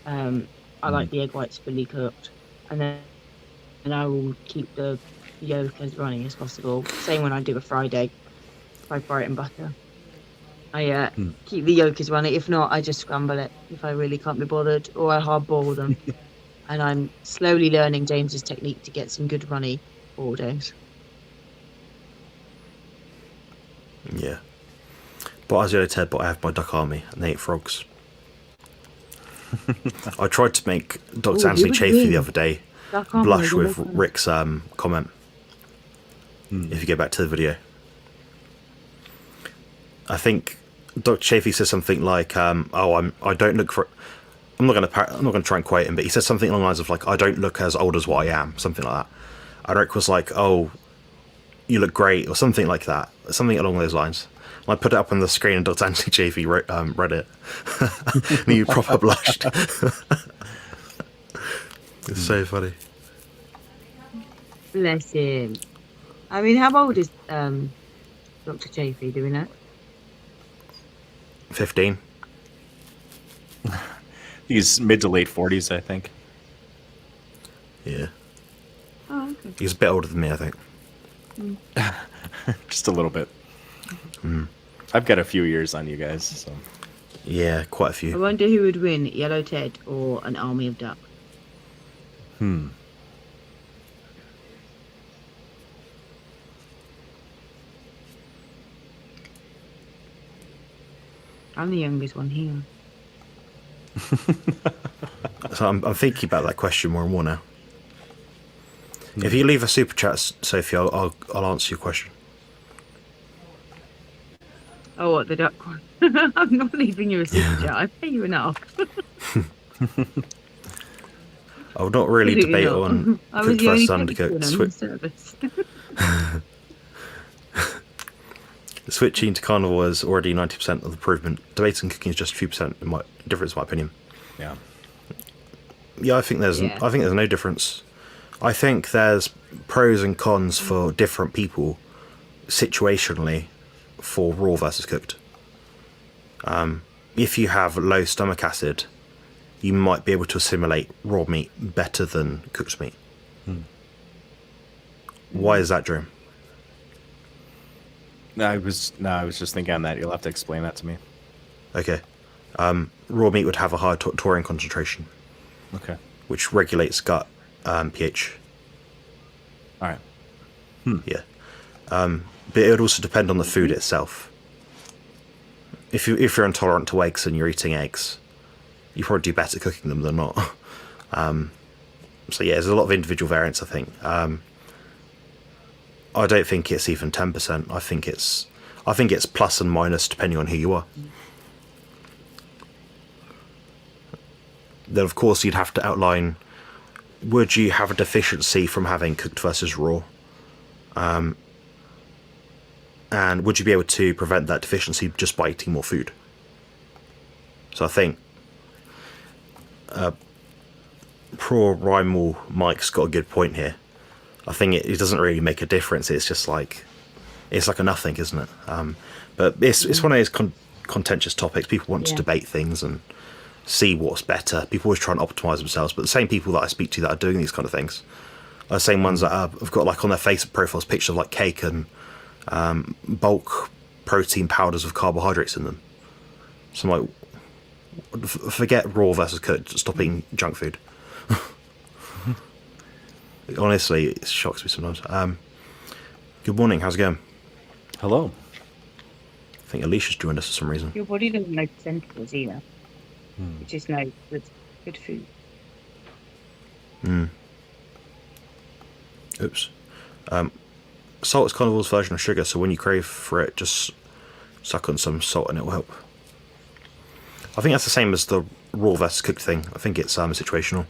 I like the egg whites fully cooked, and then I will keep the yolk as runny as possible. Same when I do a fried egg, if I fry it in butter. I keep the yolk as runny. If not, I just scramble it if I really can't be bothered, or I hard boil them. And I'm slowly learning James's technique to get some good runny boiled eggs. Yeah. But as you said, I have my duck army and they eat frogs. I tried to make Dr. Anthony Chafee the other day blush with Rick's comment. If you go back to the video. I think Dr. Chafee says something like, I don't look for... I'm not going to try and quote him, but he said something along the lines of like, "I don't look as old as what I am," something like that. And Rick was like, "Oh, you look great," or something like that, something along those lines. And I put it up on the screen, and Dr. Anthony Chafee read it, and he proper blushed. It's so funny. Bless him. I mean, how old is Dr. Chafee? Do we know? 15. He's mid to late 40s, I think. Yeah, Oh, okay. he's a bit older than me, I think. Just a little bit. I've got a few years on you guys, so. Yeah, quite a I few. wonder who would win, Yellow Ted or an army of duck. I'm the youngest one here. So I'm thinking about that question more and more now. If you leave a super chat, Sophie, I'll answer your question. Oh, what, the duck one? I'm not leaving you a super chat. I pay you enough. I would not really Absolutely debate not. on I was cooked the only versus patron undercooked. on the service. Switching to carnivore is already 90% of the improvement. Debating and cooking is just a few percent difference, in my opinion. Yeah. Yeah, I think there's no difference. I think there's pros and cons for different people, situationally, for raw versus cooked. If you have low stomach acid, you might be able to assimilate raw meat better than cooked meat. Why is that, Jerome? I was just thinking on that. You'll have to explain that to me. Okay. Raw meat would have a higher taurine concentration, Okay. which regulates gut pH. All right. Yeah. But it would also depend on the food itself. If you're intolerant to eggs and you're eating eggs, you probably do better cooking them than not. So yeah, there's a lot of individual variance, I think. I don't think it's even 10%. I think it's plus and minus depending on who you are. Then of course you'd have to outline, would you have a deficiency from having cooked versus raw? And would you be able to prevent that deficiency just by eating more food? So I think Pro Rimal Mike's got a good point here. I think it doesn't really make a difference. It's just like, it's like a nothing, isn't it? But it's one of those contentious topics. People want to debate things and see what's better. People always try and optimize themselves. But the same people that I speak to that are doing these kind of things are the same ones that have got like on their Facebook profiles pictures of like cake and bulk protein powders with carbohydrates in them. So I'm like, forget raw versus cooked. Stop eating junk food. Honestly, it shocks me sometimes. Good morning. How's it going? Hello. I think Alicia's joined us for some reason. Your body doesn't like tentacles either, which is no good food. Oops. Salt is carnivore's version of sugar, so when you crave for it, just suck on some salt and it will help. I think that's the same as the raw versus cooked thing. I think it's situational.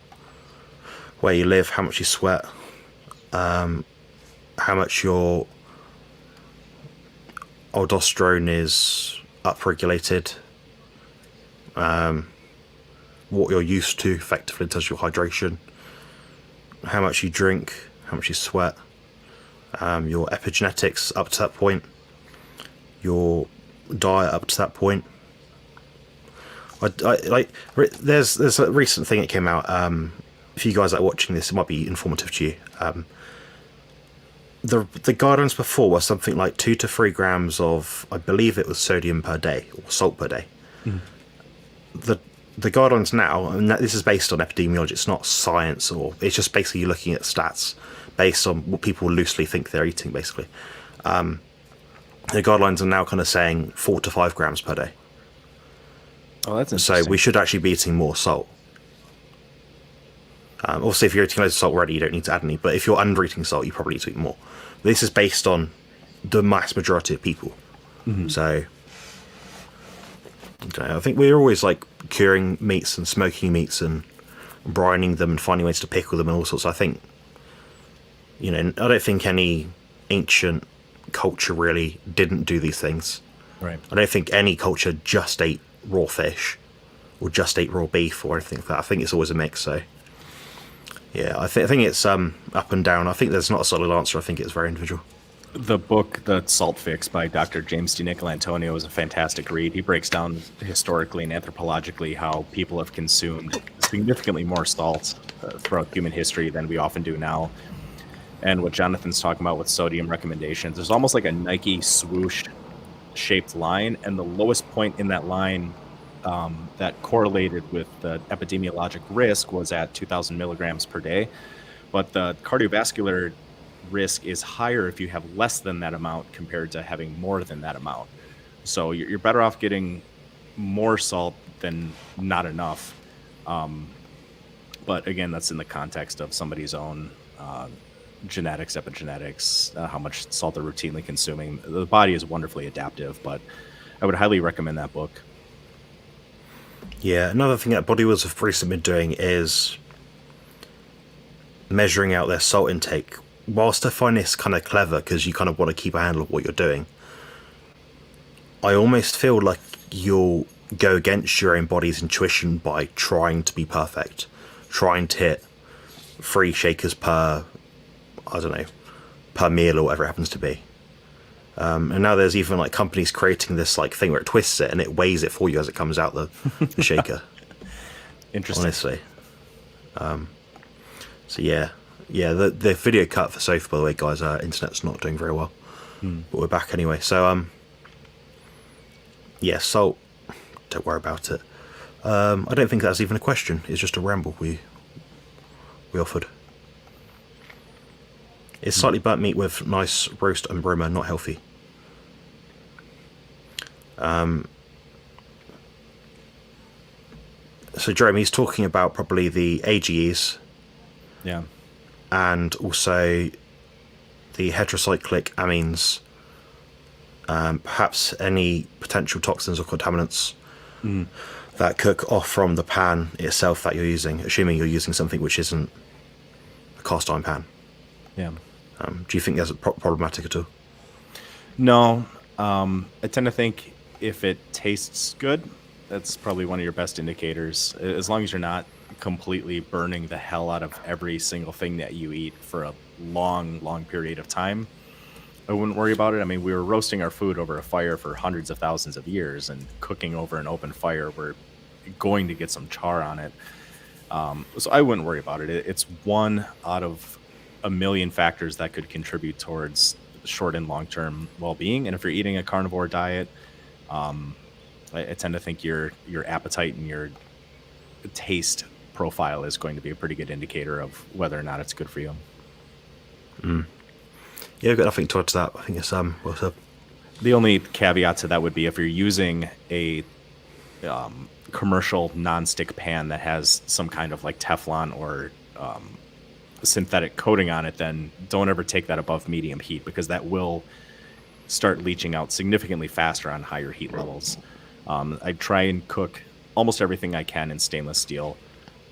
Where you live, how much you sweat, how much your aldosterone is upregulated, what you're used to effectively in terms of your hydration, how much you drink, how much you sweat, your epigenetics up to that point, your diet up to that point. There's a recent thing that came out. If you guys are watching this, it might be informative to you. The guidelines before were something like 2 to 3 grams of, I believe it was sodium per day or salt per day. The guidelines now, and this is based on epidemiology, it's not science, or it's just basically looking at stats based on what people loosely think they're eating, basically. The guidelines are now kind of saying 4 to 5 grams per day. Oh, that's interesting. So we should actually be eating more salt. Obviously, if you're eating loads of salt already, you don't need to add any. But if you're under eating salt, you probably need to eat more. This is based on the mass majority of people. So I think we're always like curing meats and smoking meats and brining them and finding ways to pickle them and all sorts. I think, you know, I don't think any ancient culture really didn't do these things. Right. I don't think any culture just ate raw fish or just ate raw beef or anything like that. I think it's always a mix. So yeah, I think it's up and down. I think there's not a solid answer. I think it's very individual. The book, The Salt Fix by Dr. James DiNicolantonio, is a fantastic read. He breaks down historically and anthropologically how people have consumed significantly more salt throughout human history than we often do now. And what Jonathan's talking about with sodium recommendations, there's almost like a Nike swoosh shaped line, and the lowest point in that line that correlated with the epidemiologic risk was at 2,000 milligrams per day. But the cardiovascular risk is higher if you have less than that amount compared to having more than that amount. So you're better off getting more salt than not enough. But again, that's in the context of somebody's own genetics, epigenetics, how much salt they're routinely consuming. The body is wonderfully adaptive, but I would highly recommend that book. Yeah, another thing that bodybuilders have recently been doing is measuring out their salt intake. Whilst I find this kind of clever because you kind of want to keep a handle of what you're doing, I almost feel like you'll go against your own body's intuition by trying to be perfect, trying to hit 3 shakers per, I don't know, per meal or whatever it happens to be. And now there's even like companies creating this like thing where it twists it and it weighs it for you as it comes out the shaker. Interesting. Honestly. So yeah, the video cut for Sofa, by the way, guys, our internet's not doing very well, but we're back anyway. So yeah, salt, don't worry about it. I don't think that's even a question. It's just a ramble we offered. Is slightly burnt meat with nice roast and aroma not healthy? So Jerome, he's talking about probably the AGEs. Yeah. And also the heterocyclic amines, perhaps any potential toxins or contaminants that cook off from the pan itself that you're using, assuming you're using something which isn't a cast iron pan. Yeah. Do you think that's problematic at all? No. I tend to think if it tastes good, that's probably one of your best indicators. As long as you're not completely burning the hell out of every single thing that you eat for a long period of time, I wouldn't worry about it. I mean, we were roasting our food over a fire for hundreds of thousands of years, and cooking over an open fire, we're going to get some char on it. So I wouldn't worry about it. It's one out of a million factors that could contribute towards short and long-term well-being. And if you're eating a carnivore diet, I tend to think your appetite and your taste profile is going to be a pretty good indicator of whether or not it's good for you. Yeah, I've got nothing to add to that. I think it's well said. The only caveat to that would be if you're using a commercial non-stick pan that has some kind of like Teflon or synthetic coating on it, then don't ever take that above medium heat, because that will start leaching out significantly faster on higher heat levels. I try and cook almost everything I can in stainless steel,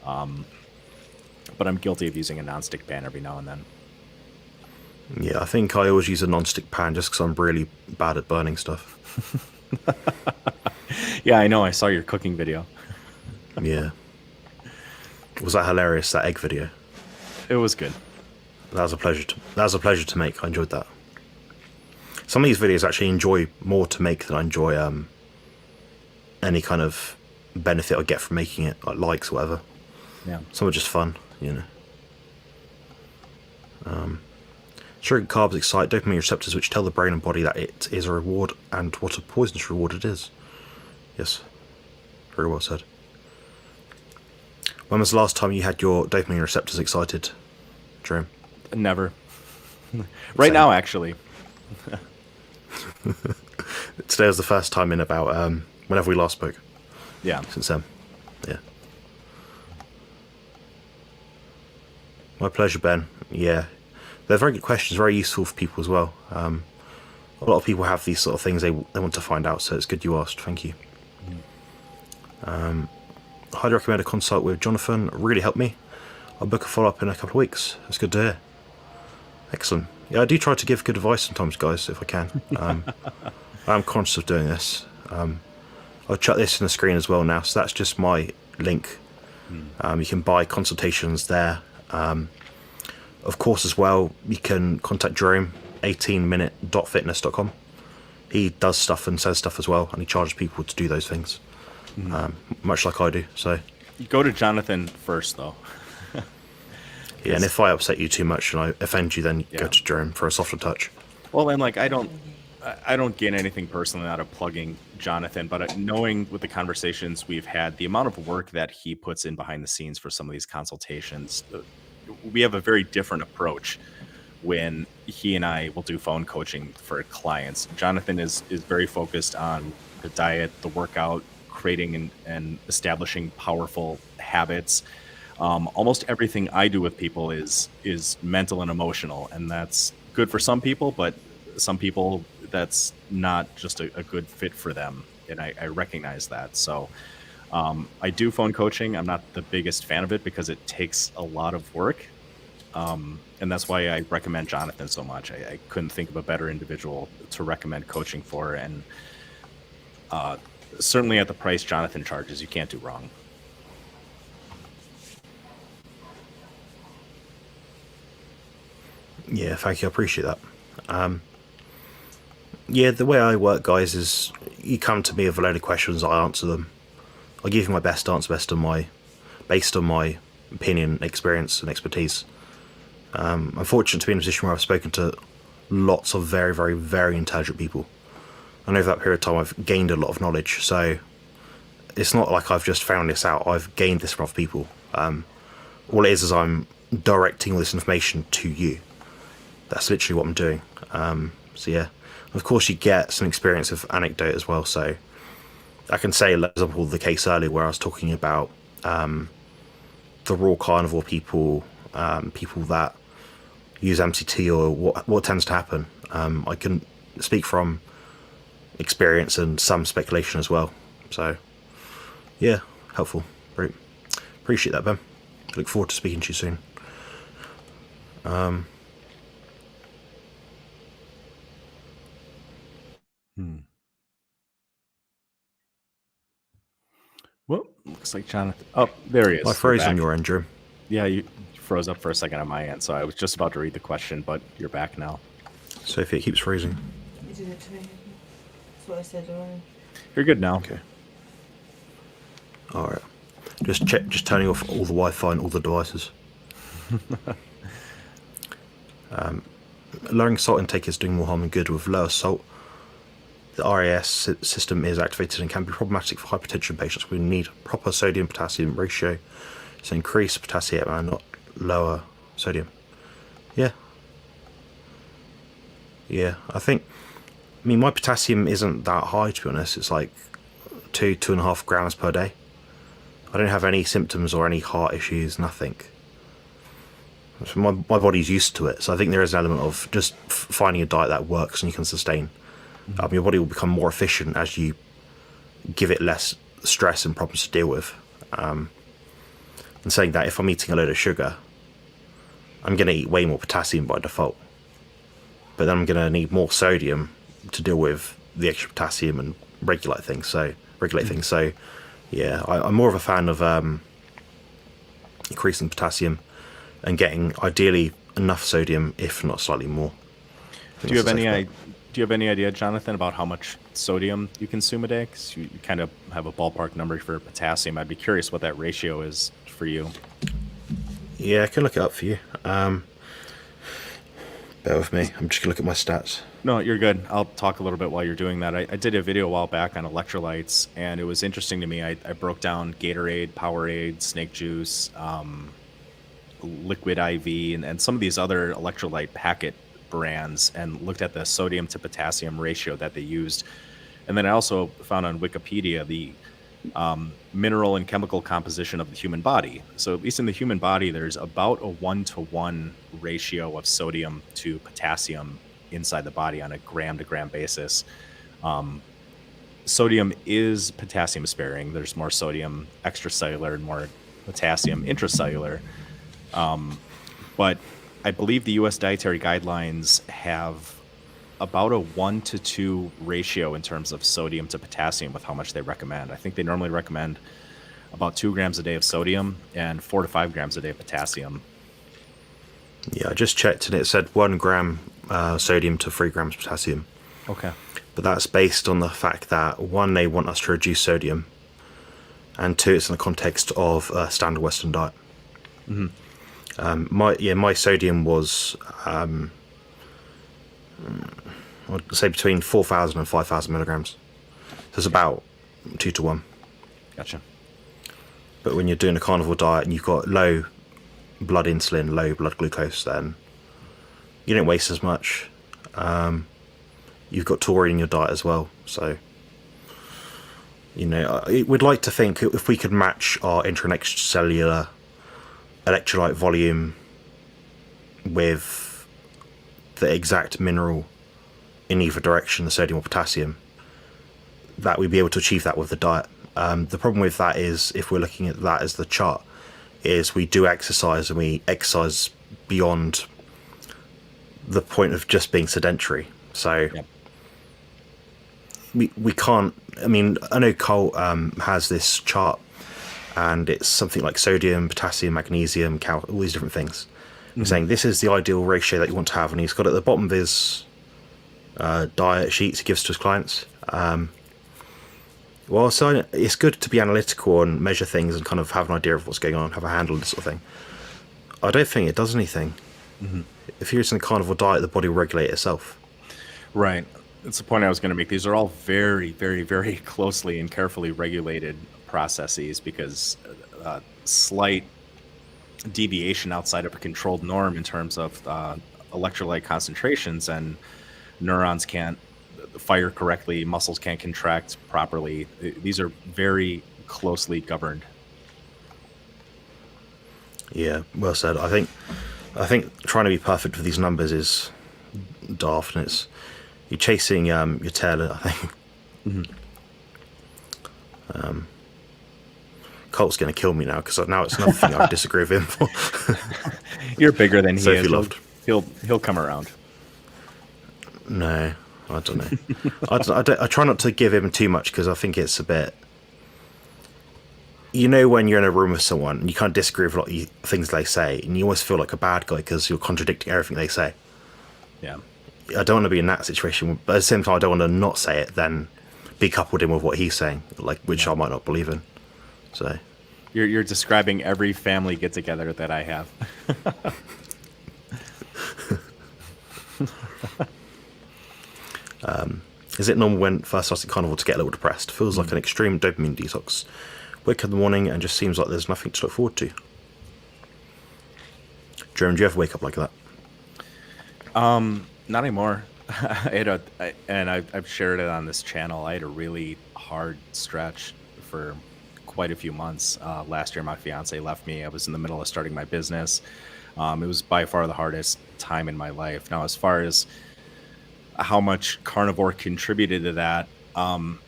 but I'm guilty of using a non-stick pan every now and then. Yeah, I think I always use a non-stick pan just because I'm really bad at burning stuff. Yeah, I know. I saw your cooking video. Yeah. Was that hilarious, that egg video? It was good. That was a pleasure to make. I enjoyed that. Some of these videos actually enjoy more to make than I enjoy any kind of benefit I get from making it, like likes or whatever. Yeah. Some are just fun, you know. Sugar and carbs excite dopamine receptors, which tell the brain and body that it is a reward and what a poisonous reward it is. Yes. Very well said. When was the last time you had your dopamine receptors excited, Jerome? Never. Right now, actually. Today was the first time in about whenever we last spoke. Yeah. Since then. Yeah. My pleasure, Ben. Yeah. They're very good questions, very useful for people as well. A lot of people have these sort of things they want to find out, so it's good you asked. Thank you. Highly recommend a consult with Jonathan. It really helped me. I'll book a follow-up in a couple of weeks. That's good to hear. Excellent. Yeah, I do try to give good advice sometimes, guys, if I can. I'm conscious of doing this. I'll chuck this in the screen as well now. So that's just my link. You can buy consultations there. Of course, as well, you can contact Jerome, 18minute.fitness.com. He does stuff and says stuff as well, and he charges people to do those things, much like I do. So Go to Jonathan first, though. yeah, and if I upset you too much and I offend you, then Yeah. go to Jerome for a softer touch. Well, and like I don't gain anything personally out of plugging Jonathan, but knowing with the conversations we've had, the amount of work that he puts in behind the scenes for some of these consultations, we have a very different approach when he and I will do phone coaching for clients. Jonathan is very focused on the diet, the workout, creating and establishing powerful habits. Almost everything I do with people is mental and emotional, and that's good for some people, but some people that's not just a good fit for them, and I recognize that. So I do phone coaching. I'm not the biggest fan of it because it takes a lot of work, and that's why I recommend Jonathan so much. I couldn't think of a better individual to recommend coaching for, and certainly at the price Jonathan charges, you can't do wrong. Yeah, thank you. I appreciate that. Yeah, the way I work, guys, is you come to me with a load of questions, I answer them. I give you my best answer based on my opinion, experience, and expertise. I'm fortunate to be in a position where I've spoken to lots of very, very, very intelligent people. And over that period of time, I've gained a lot of knowledge. So it's not like I've just found this out. I've gained this from other people. All it is I'm directing all this information to you. That's literally what I'm doing. So yeah, of course you get some experience of anecdote as well. So I can say, for example, the case earlier where I was talking about the raw carnivore people, people that use MCT, or what tends to happen. I can speak from experience and some speculation as well. So yeah, helpful. Great. Appreciate that, Ben. Look forward to speaking to you soon. Well, looks like Jonathan. Oh, there he is. I You're froze on back. your end, Drew. Yeah, you froze up for a second on my end, so I was just about to read the question, but you're back now. Sophie, it keeps freezing. You did it to me. That's what I said already. You're good now. Okay. All right. Just turning off all the Wi-Fi and all the devices. Lowering salt intake is doing more harm than good. With lower salt, the RAS system is activated and can be problematic for hypertension patients. We need proper sodium-potassium ratio, so increase potassium and not lower sodium. Yeah, I mean, my potassium isn't that high, to be honest. It's like 2.5 grams per day. I don't have any symptoms or any heart issues, nothing. So my body's used to it, so I think there is an element of just finding a diet that works and you can sustain. Your body will become more efficient as you give it less stress and problems to deal with. And saying that, if I'm eating a load of sugar, I'm going to eat way more potassium by default. But then I'm going to need more sodium to deal with the extra potassium and regulate things. So yeah, I'm more of a fan of increasing potassium and getting ideally enough sodium, if not slightly more. Do you have any idea, Jonathan, about how much sodium you consume a day? Because you kind of have a ballpark number for potassium. I'd be curious what that ratio is for you. Yeah, I can look it up for you. Bear with me. I'm just gonna look at my stats. No, you're good. I'll talk a little bit while you're doing that. I did a video a while back on electrolytes, and it was interesting to me. I broke down Gatorade, Powerade, Snake Juice, Liquid IV, and some of these other electrolyte packet brands, and looked at the sodium to potassium ratio that they used. And then I also found on Wikipedia the mineral and chemical composition of the human body. So at least in the human body, there's about a 1-to-1 ratio of sodium to potassium inside the body on a gram-to-gram basis. sodium is potassium sparing. There's more sodium extracellular and more potassium intracellular. But I believe the U.S. dietary guidelines have about a 1-to-2 ratio in terms of sodium to potassium with how much they recommend. I think they normally recommend about 2 grams a day of sodium and 4 to 5 grams a day of potassium. Yeah, I just checked and it said 1 gram sodium to 3 grams potassium. Okay. But that's based on the fact that, one, they want us to reduce sodium, and two, it's in the context of a standard Western diet. My sodium was, I'd say between 4,000 and 5,000 milligrams. So it's about 2 to 1. Gotcha. But when you're doing a carnivore diet and you've got low blood insulin, low blood glucose, then you don't waste as much. You've got taurine in your diet as well. So, we'd like to think if we could match our intra and extracellular electrolyte volume with the exact mineral in either direction, the sodium or potassium, that we'd be able to achieve that with the diet. The problem with that is, if we're looking at that as the chart, is we do exercise and we exercise beyond the point of just being sedentary. So we can't, I know Cole has this chart, and it's something like sodium, potassium, magnesium, all these different things. He's saying this is the ideal ratio that you want to have, and he's got it at the bottom of his diet sheets he gives to his clients. So it's good to be analytical and measure things and kind of have an idea of what's going on, have a handle on this sort of thing. I don't think it does anything. If you're using a carnivore diet, the body will regulate itself. Right. That's the point I was going to make. These are all very, very, very closely and carefully regulated processes, because slight deviation outside of a controlled norm in terms of electrolyte concentrations, and neurons can't fire correctly, muscles can't contract properly. These are very closely governed. Yeah, well said. I think trying to be perfect with these numbers is daft, and you're chasing your tail, I think. Colt's going to kill me now, because now it's another thing I disagree with him for. You're bigger than he Sophie is. loved. He'll come around. No, I don't know. I try not to give him too much, because I think it's a bit... when you're in a room with someone and you can't disagree with a lot of things they say, and you always feel like a bad guy because you're contradicting everything they say. Yeah. I don't want to be in that situation, but at the same time I don't want to not say it, then be coupled in with what he's saying, which I might not believe in. So You're describing every family get-together that I have. is it normal when first starting carnivore to get a little depressed? Feels like an extreme dopamine detox. Wake up in the morning and just seems like there's nothing to look forward to. Jerome, do you ever wake up like that? Not anymore. I've shared it on this channel. I had a really hard stretch for quite a few months. Last year, my fiance left me. I was in the middle of starting my business. It was by far the hardest time in my life. Now, as far as how much carnivore contributed to that,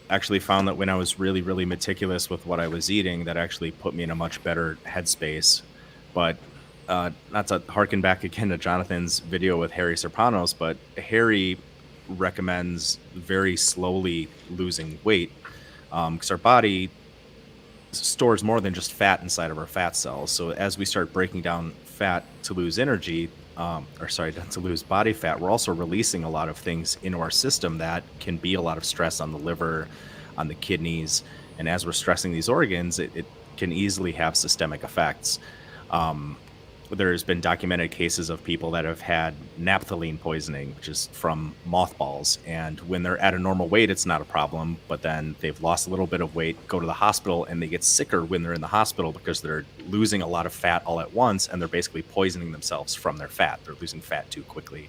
actually found that when I was really, really meticulous with what I was eating, that actually put me in a much better headspace. But not to harken back again to Jonathan's video with Harry Serpanos, but Harry recommends very slowly losing weight, because our body stores more than just fat inside of our fat cells. So as we start breaking down fat to lose energy, to lose body fat, we're also releasing a lot of things into our system that can be a lot of stress on the liver, on the kidneys. And as we're stressing these organs, it can easily have systemic effects. There's been documented cases of people that have had naphthalene poisoning, which is from mothballs. And when they're at a normal weight, it's not a problem. But then they've lost a little bit of weight, go to the hospital, and they get sicker when they're in the hospital because they're losing a lot of fat all at once, and they're basically poisoning themselves from their fat. They're losing fat too quickly.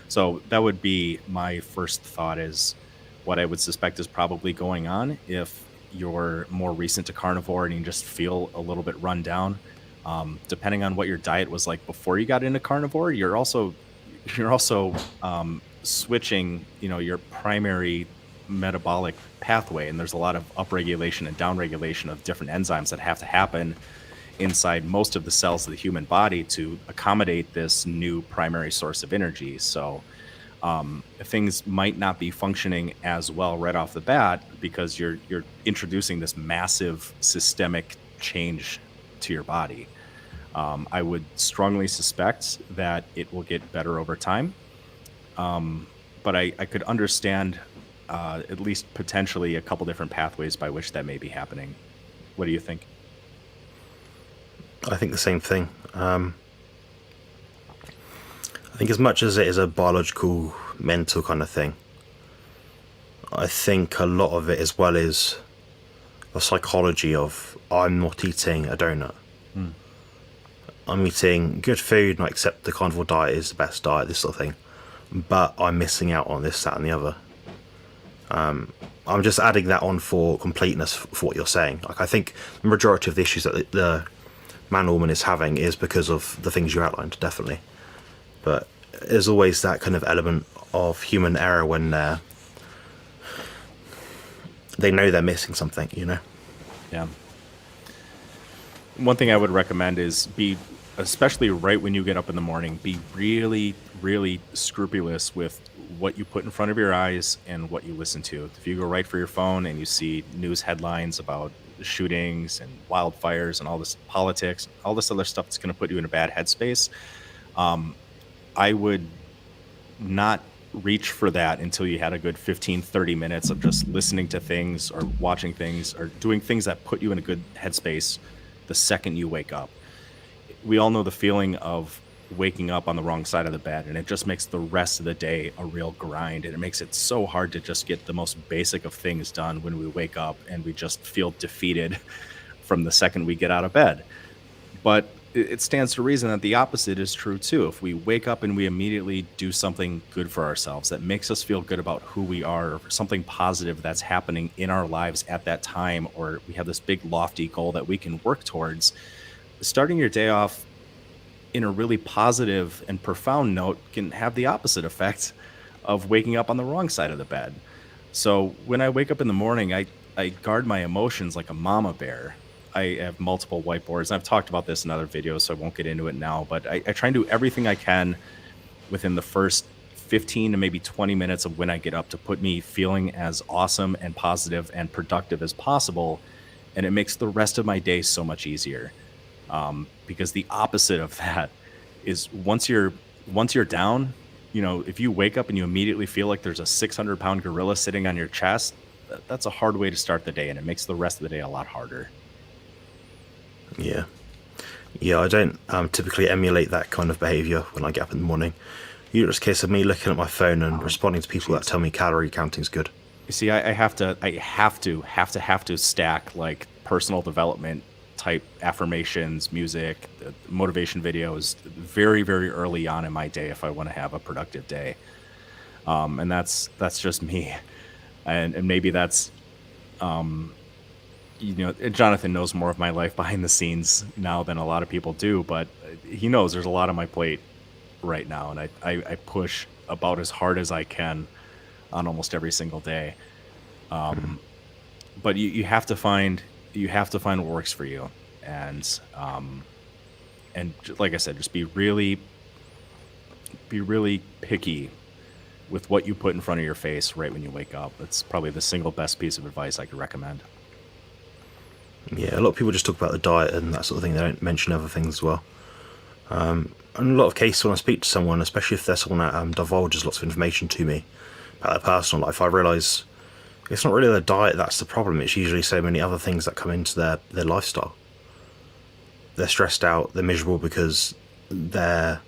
So that would be my first thought, is what I would suspect is probably going on if you're more recent to carnivore and you just feel a little bit run down. Depending on what your diet was like before you got into carnivore, you're also switching, your primary metabolic pathway, and there's a lot of upregulation and downregulation of different enzymes that have to happen inside most of the cells of the human body to accommodate this new primary source of energy. So things might not be functioning as well right off the bat because you're introducing this massive systemic change to your body. I would strongly suspect that it will get better over time. But I could understand at least potentially a couple different pathways by which that may be happening. What do you think? I think the same thing. I think as much as it is a biological, mental kind of thing, I think a lot of it as well is the psychology of I'm not eating a donut. I'm eating good food and I accept the carnivore diet is the best diet, this sort of thing. But I'm missing out on this, that and the other. I'm just adding that on for completeness for what you're saying. Like I think the majority of the issues that the man-woman is having is because of the things you outlined, definitely. But there's always that kind of element of human error when they know they're missing something, you know? Yeah. One thing I would recommend is especially right when you get up in the morning, be really, really scrupulous with what you put in front of your eyes and what you listen to. If you go right for your phone and you see news headlines about shootings and wildfires and all this politics, all this other stuff that's going to put you in a bad headspace, I would not reach for that until you had a good 15, 30 minutes of just listening to things or watching things or doing things that put you in a good headspace the second you wake up. We all know the feeling of waking up on the wrong side of the bed, and it just makes the rest of the day a real grind, and it makes it so hard to just get the most basic of things done when we wake up, and we just feel defeated from the second we get out of bed. But it stands to reason that the opposite is true too. If we wake up and we immediately do something good for ourselves that makes us feel good about who we are, or something positive that's happening in our lives at that time, or we have this big lofty goal that we can work towards, starting your day off in a really positive and profound note can have the opposite effect of waking up on the wrong side of the bed. So when I wake up in the morning, I guard my emotions like a mama bear. I have multiple whiteboards. I've talked about this in other videos, so I won't get into it now, but I try and do everything I can within the first 15 to maybe 20 minutes of when I get up to put me feeling as awesome and positive and productive as possible. And it makes the rest of my day so much easier. Because the opposite of that is once you're down, you know, if you wake up and you immediately feel like there's a 600-pound gorilla sitting on your chest, that's a hard way to start the day, and it makes the rest of the day a lot harder. Yeah, I don't typically emulate that kind of behavior when I get up in the morning. Usually it's a case of me looking at my phone and responding to people that tell me calorie counting is good. You see, I have to stack like personal development type affirmations, music, motivation videos very, very early on in my day if I want to have a productive day. And that's just me. And maybe that's, you know, Jonathan knows more of my life behind the scenes now than a lot of people do, but he knows there's a lot on my plate right now. And I push about as hard as I can on almost every single day. But you have to find what works for you, and like I said, just be really picky with what you put in front of your face right when you wake up. That's probably the single best piece of advice I could recommend. Yeah, a lot of people just talk about the diet and that sort of thing. They don't mention other things as well. And a lot of cases when I speak to someone, especially if they're someone that divulges lots of information to me about their personal life, I realise it's not really the diet that's the problem. It's usually so many other things that come into their lifestyle. They're stressed out, they're miserable because they're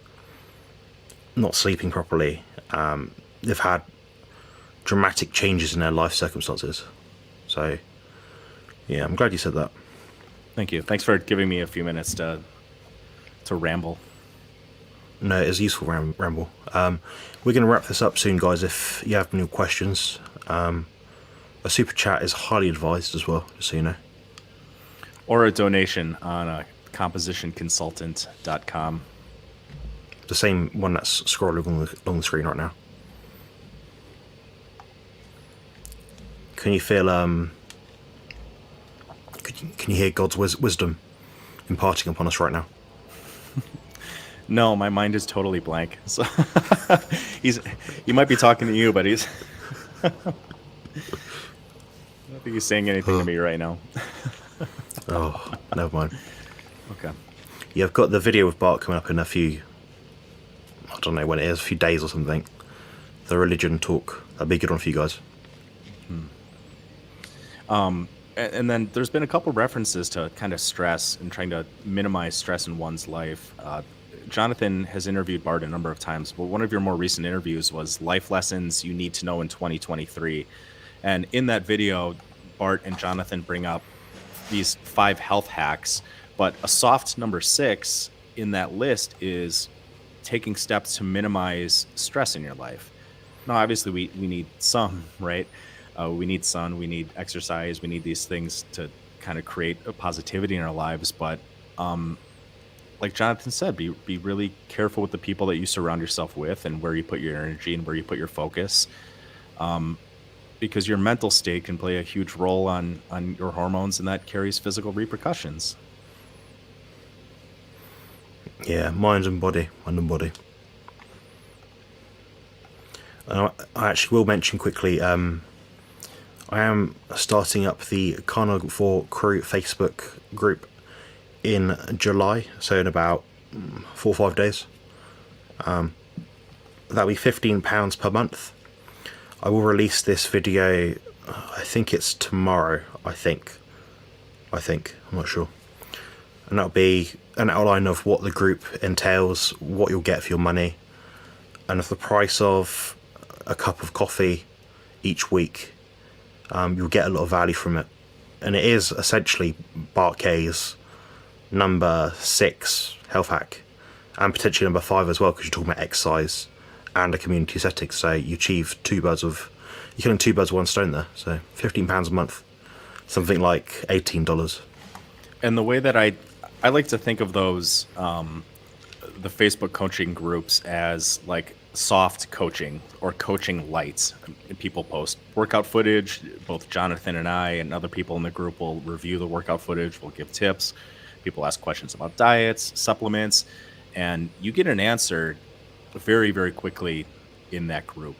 not sleeping properly. They've had dramatic changes in their life circumstances. So, yeah, I'm glad you said that. Thank you. Thanks for giving me a few minutes to ramble. No, it's a useful ramble. We're going to wrap this up soon, guys. If you have any questions, a super chat is highly advised as well, just so you know. Or a donation on compositionconsultant.com. The same one that's scrolling along the screen right now. Can you feel can you hear God's wisdom imparting upon us right now? No, my mind is totally blank. So he might be talking to you, but I don't think he's saying anything to me right now. Oh, never mind. Okay. Yeah, I've got the video with Bart coming up in a few, I don't know when it is, a few days or something. The religion talk. That'd be a good one for you guys. And then there's been a couple references to kind of stress and trying to minimize stress in one's life. Jonathan has interviewed Bart a number of times, but one of your more recent interviews was Life Lessons You Need to Know in 2023. And in that video, Bart and Jonathan bring up these 5 health hacks, but a soft number 6 in that list is taking steps to minimize stress in your life. Now, obviously, we need some, right? We need sun, we need exercise, we need these things to kind of create a positivity in our lives. But like Jonathan said, be really careful with the people that you surround yourself with and where you put your energy and where you put your focus. Because your mental state can play a huge role on your hormones, and that carries physical repercussions. Yeah, mind and body. And I actually will mention quickly, I am starting up the Carnivore Crew Facebook group in July, so in about 4 or 5 days. That'll be £15 per month. I will release this video, I think it's tomorrow, I think, I'm not sure. And that'll be an outline of what the group entails, what you'll get for your money, and for the price of a cup of coffee each week, you'll get a lot of value from it. And it is essentially Bart K's number 6 health hack, and potentially number 5 as well, because you're talking about exercise and a community setting. So you achieve you're killing 2 birds with 1 stone there. So £15 a month, something like $18. And the way that I like to think of those, the Facebook coaching groups as like soft coaching or coaching lights. And people post workout footage. Both Jonathan and I and other people in the group will review the workout footage. We'll give tips. People ask questions about diets, supplements, and you get an answer very, very quickly in that group.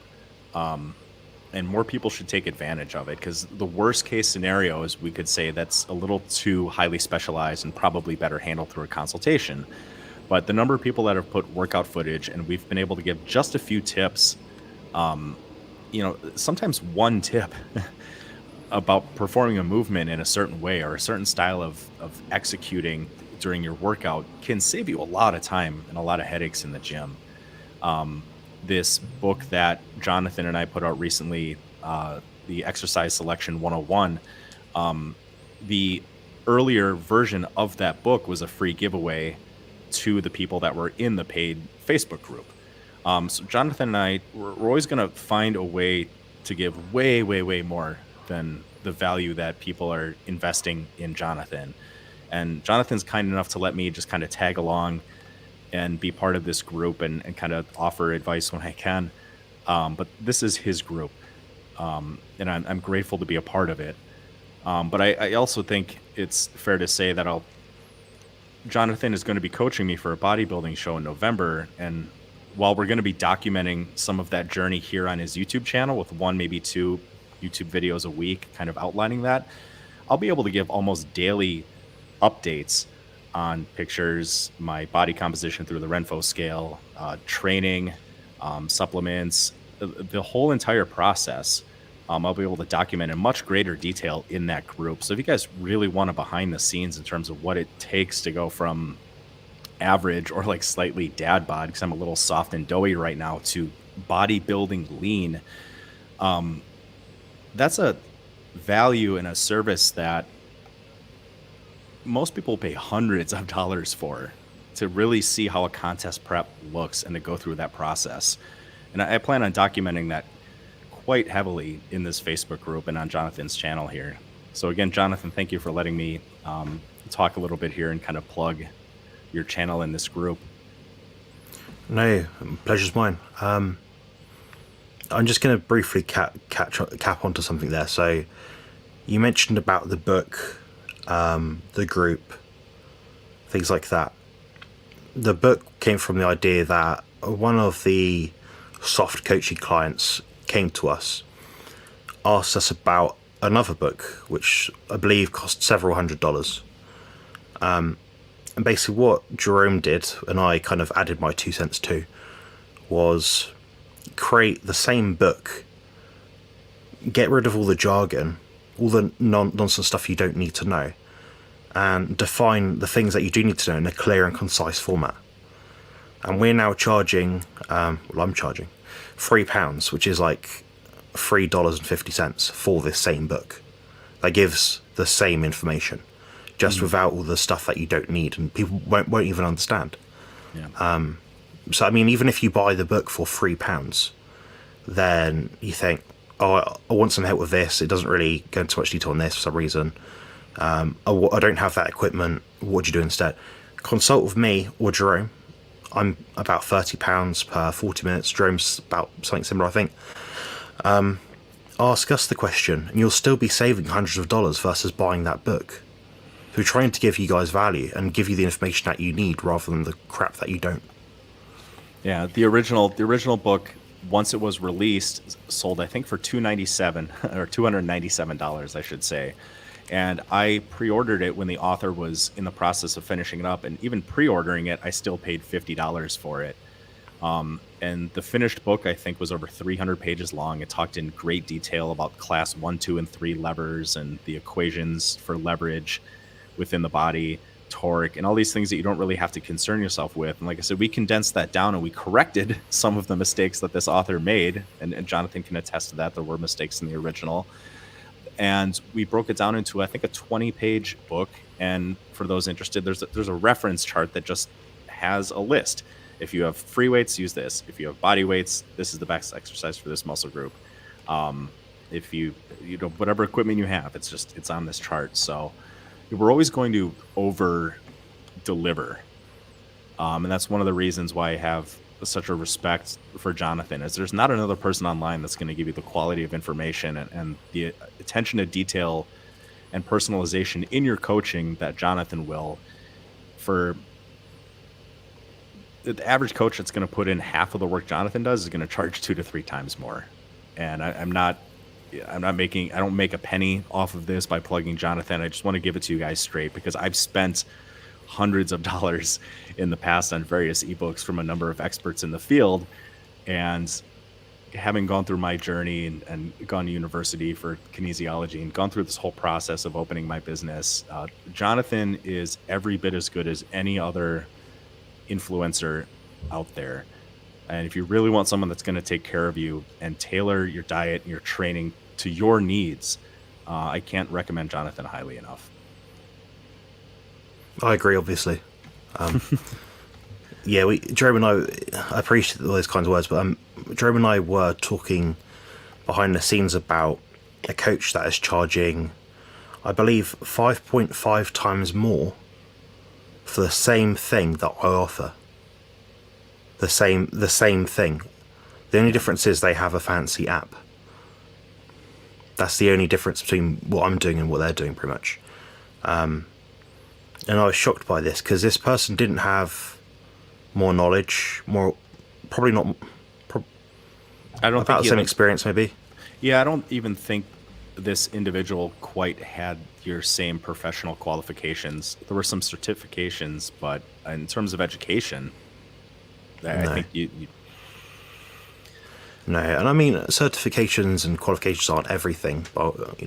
And more people should take advantage of it, because the worst case scenario is we could say that's a little too highly specialized and probably better handled through a consultation. But the number of people that have put workout footage, and we've been able to give just a few tips, sometimes one tip about performing a movement in a certain way or a certain style of executing during your workout can save you a lot of time and a lot of headaches in the gym. This book that Jonathan and I put out recently, the Exercise Selection 101, the earlier version of that book was a free giveaway to the people that were in the paid Facebook group. So Jonathan and I, we're always going to find a way to give way, way, way more than the value that people are investing in Jonathan. And Jonathan's kind enough to let me just kind of tag along and be part of this group and kind of offer advice when I can. But this is his group, and I'm grateful to be a part of it. But I also think it's fair to say that Jonathan is going to be coaching me for a bodybuilding show in November, and while we're going to be documenting some of that journey here on his YouTube channel with 1, maybe 2 YouTube videos a week, kind of outlining that, I'll be able to give almost daily updates on pictures, my body composition through the Renfo scale, training, supplements, the whole entire process. I'll be able to document in much greater detail in that group. So if you guys really want a behind the scenes in terms of what it takes to go from average or like slightly dad bod, because I'm a little soft and doughy right now, to bodybuilding lean, that's a value and a service that most people pay hundreds of dollars for, to really see how a contest prep looks and to go through that process. And I plan on documenting that quite heavily in this Facebook group and on Jonathan's channel here. So again, Jonathan, thank you for letting me talk a little bit here and kind of plug your channel in this group. No, pleasure's mine. I'm just going to briefly cap onto something there. So you mentioned about the book, the group, things like that. The book came from the idea that one of the soft coaching clients came to us, asked us about another book, which I believe cost several $100s. And basically what Jerome did, and I kind of added my 2 cents to, was create the same book, get rid of all the jargon, all the nonsense stuff you don't need to know, and define the things that you do need to know in a clear and concise format. And we're now charging, I'm charging £3, which is like $3.50 for this same book. That gives the same information, just without all the stuff that you don't need, and people won't even understand. Yeah. So, I mean, even if you buy the book for £3, then you think, oh, I want some help with this. It doesn't really go into much detail on this for some reason. I don't have that equipment. What do you do instead? Consult with me or Jerome. I'm about £30 per 40 minutes. Jerome's about something similar, I think. Ask us the question, and you'll still be saving hundreds of dollars versus buying that book. We're trying to give you guys value and give you the information that you need rather than the crap that you don't. Yeah, the original book, once it was released, sold I think for $297 or $297, I should say. And I pre-ordered it when the author was in the process of finishing it up, and even pre-ordering it, I still paid $50 for it. And the finished book, I think, was over 300 pages long. It talked in great detail about class 1, 2, and 3 levers and the equations for leverage within the body, torque, and all these things that you don't really have to concern yourself with. And like I said, we condensed that down and we corrected some of the mistakes that this author made. And Jonathan can attest to that. There were mistakes in the original. And we broke it down into, I think, a 20-page book. And for those interested, there's a reference chart that just has a list. If you have free weights, use this. If you have body weights, this is the best exercise for this muscle group. If you whatever equipment you have, it's on this chart. So we're always going to over deliver. And that's one of the reasons why I have such a respect for Jonathan, is there's not another person online that's going to give you the quality of information and the attention to detail and personalization in your coaching that Jonathan will. For the average coach that's going to put in half of the work Jonathan does is going to charge 2 to 3 times more. And I don't make a penny off of this by plugging Jonathan. I just want to give it to you guys straight, because I've spent hundreds of dollars in the past on various ebooks from a number of experts in the field. And having gone through my journey and gone to university for kinesiology and gone through this whole process of opening my business, Jonathan is every bit as good as any other influencer out there. And if you really want someone that's going to take care of you and tailor your diet and your training to your needs, I can't recommend Jonathan highly enough. I agree, obviously. Yeah, Jerome and I appreciate all those kinds of words, but Jerome and I were talking behind the scenes about a coach that is charging, I believe, 5.5 times more for the same thing that I offer. The same thing. The only difference is they have a fancy app. That's the only difference between what I'm doing and what they're doing, pretty much. And I was shocked by this, because this person didn't have more knowledge, probably not. I don't about think the same experience, maybe. Yeah, I don't even think this individual quite had your same professional qualifications. There were some certifications, but in terms of education, I think you No, and I mean, certifications and qualifications aren't everything, but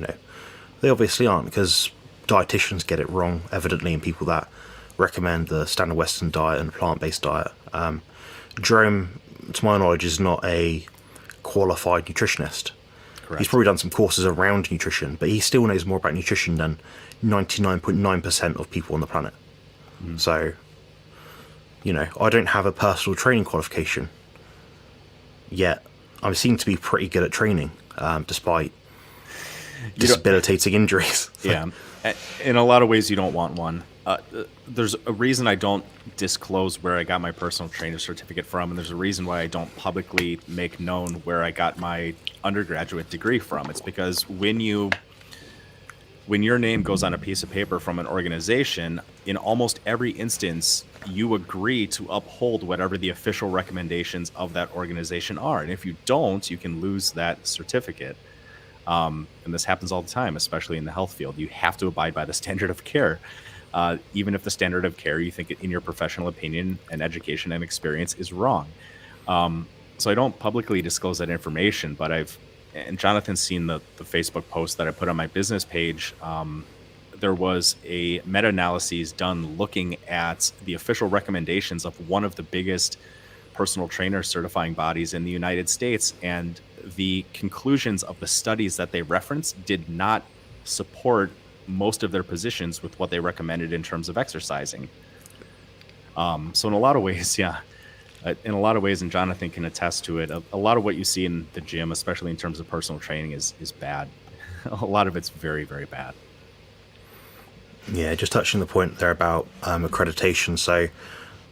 they obviously aren't, because dietitians get it wrong, evidently, and people that recommend the standard Western diet and plant-based diet. Jerome, to my knowledge, is not a qualified nutritionist. correct. He's probably done some courses around nutrition, but he still knows more about nutrition than 99.9% of people on the planet. So, I don't have a personal training qualification, yet I seem to be pretty good at training, despite debilitating injuries. Yeah. In a lot of ways, you don't want one. There's a reason I don't disclose where I got my personal trainer certificate from, and there's a reason why I don't publicly make known where I got my undergraduate degree from. It's because when your name goes on a piece of paper from an organization, in almost every instance, you agree to uphold whatever the official recommendations of that organization are. And if you don't, you can lose that certificate. And this happens all the time, especially in the health field. You have to abide by the standard of care, even if the standard of care you think, in your professional opinion and education and experience, is wrong. So I don't publicly disclose that information, but and Jonathan's seen the Facebook post that I put on my business page. There was a meta-analysis done looking at the official recommendations of one of the biggest personal trainer certifying bodies in the United States, and the conclusions of the studies that they referenced did not support most of their positions with what they recommended in terms of exercising. So in a lot of ways, and Jonathan can attest to it, a lot of what you see in the gym, especially in terms of personal training, is bad. A lot of it's very, very bad. Yeah, just touching the point there about accreditation. So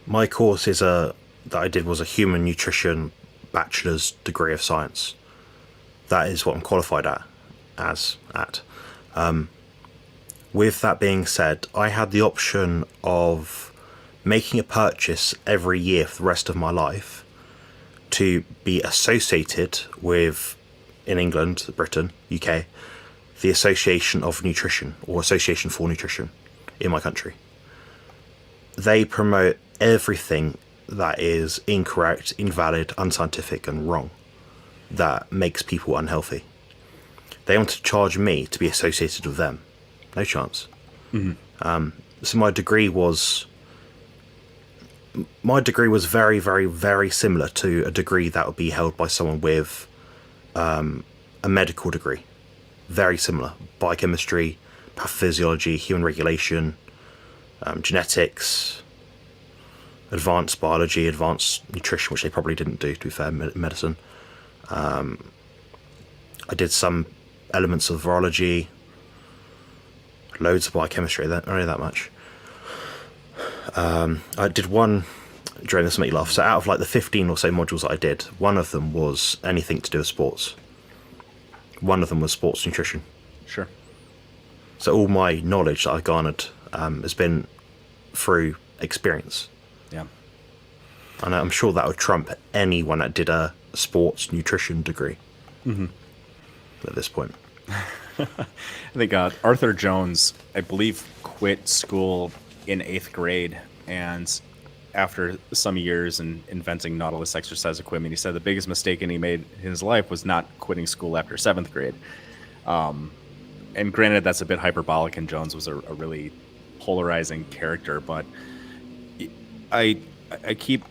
my course that I did was a human nutrition bachelor's degree of science. That is what I'm qualified at. With that being said, I had the option of making a purchase every year for the rest of my life to be associated with, in England, Britain, UK, the Association of Nutrition, or Association for Nutrition in my country. They promote everything that is incorrect, invalid, unscientific, and wrong that makes people unhealthy. They want to charge me to be associated with them. No chance. Mm-hmm. So my degree was very, very, very similar to a degree that would be held by someone with a medical degree. Very similar. Biochemistry, pathophysiology, human regulation, genetics, advanced biology, advanced nutrition, which they probably didn't do, to be fair, medicine. I did some elements of virology, loads of biochemistry, only that much. I did one, Jerome, this will make you laugh. So out of like the 15 or so modules that I did, one of them was anything to do with sports. One of them was sports nutrition. Sure. So all my knowledge that I garnered has been through experience. Yeah. And I'm sure that would trump anyone that did a sports nutrition degree at this point. I think Arthur Jones, I believe, quit school in 8th grade, and after some years in inventing Nautilus exercise equipment, he said the biggest mistake he made in his life was not quitting school after 7th grade. And granted, that's a bit hyperbolic, and Jones was a really polarizing character, but I keep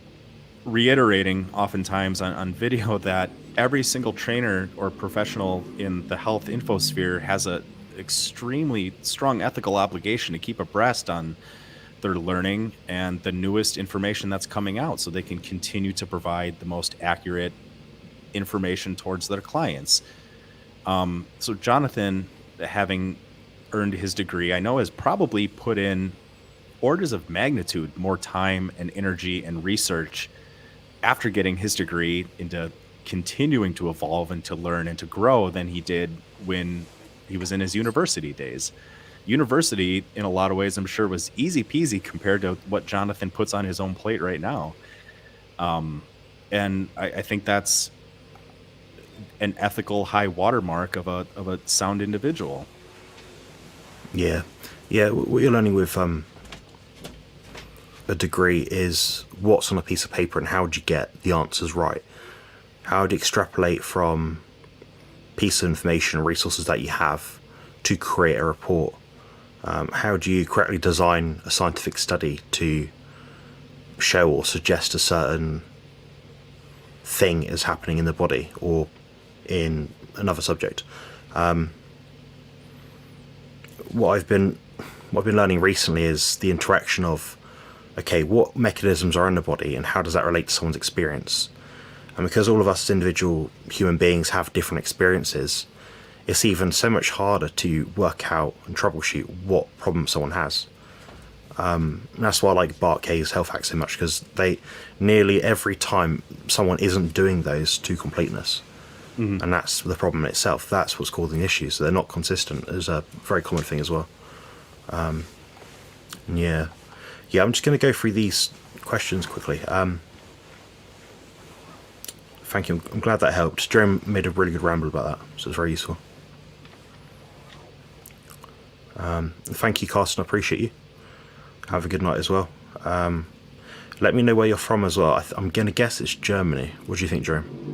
reiterating oftentimes on video that every single trainer or professional in the health infosphere has a extremely strong ethical obligation to keep abreast on their learning and the newest information that's coming out, so they can continue to provide the most accurate information towards their clients. So Jonathan, having earned his degree, I know has probably put in orders of magnitude more time and energy and research after getting his degree into continuing to evolve and to learn and to grow than he did when he was in his university days. University, in a lot of ways, I'm sure, was easy peasy compared to what Jonathan puts on his own plate right now. And I think that's an ethical high watermark of a sound individual. Yeah. What you're learning with a degree is what's on a piece of paper and how do you get the answers right. How do you extrapolate from piece of information and resources that you have to create a report? How do you correctly design a scientific study to show or suggest a certain thing is happening in the body or in another subject? What I've been learning recently is the interaction of, okay, what mechanisms are in the body and how does that relate to someone's experience? And because all of us as individual human beings have different experiences, it's even so much harder to work out and troubleshoot what problem someone has. And that's why I like Bart K's health hacks so much, because they nearly every time someone isn't doing those to completeness. And that's the problem in itself. That's what's causing issues. They're not consistent is a very common thing as well. Yeah, I'm just going to go through these questions quickly. Thank you. I'm glad that helped. Jerome made a really good ramble about that, so it's very useful. Thank you, Carsten. I appreciate you. Have a good night as well. Let me know where you're from as well. I'm going to guess it's Germany. What do you think, Jerome?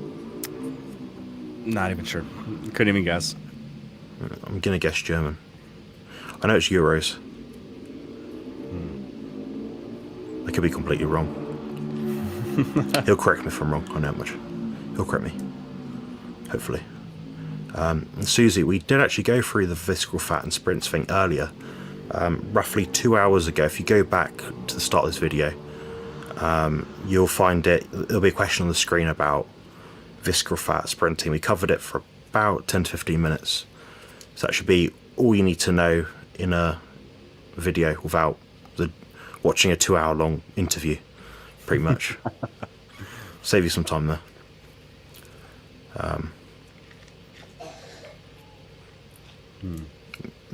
Not even sure. Couldn't even guess. I'm going to guess German. I know it's euros. I could be completely wrong. He'll correct me if I'm wrong. I know how much. He'll correct me. Hopefully. And Susie, we did actually go through the visceral fat and sprints thing earlier. Roughly 2 hours ago. If you go back to the start of this video, you'll find there'll be a question on the screen about visceral fat sprinting. We covered it for about 10 to 15 minutes. So that should be all you need to know in a video without watching a 2 hour long interview, pretty much. Save you some time there.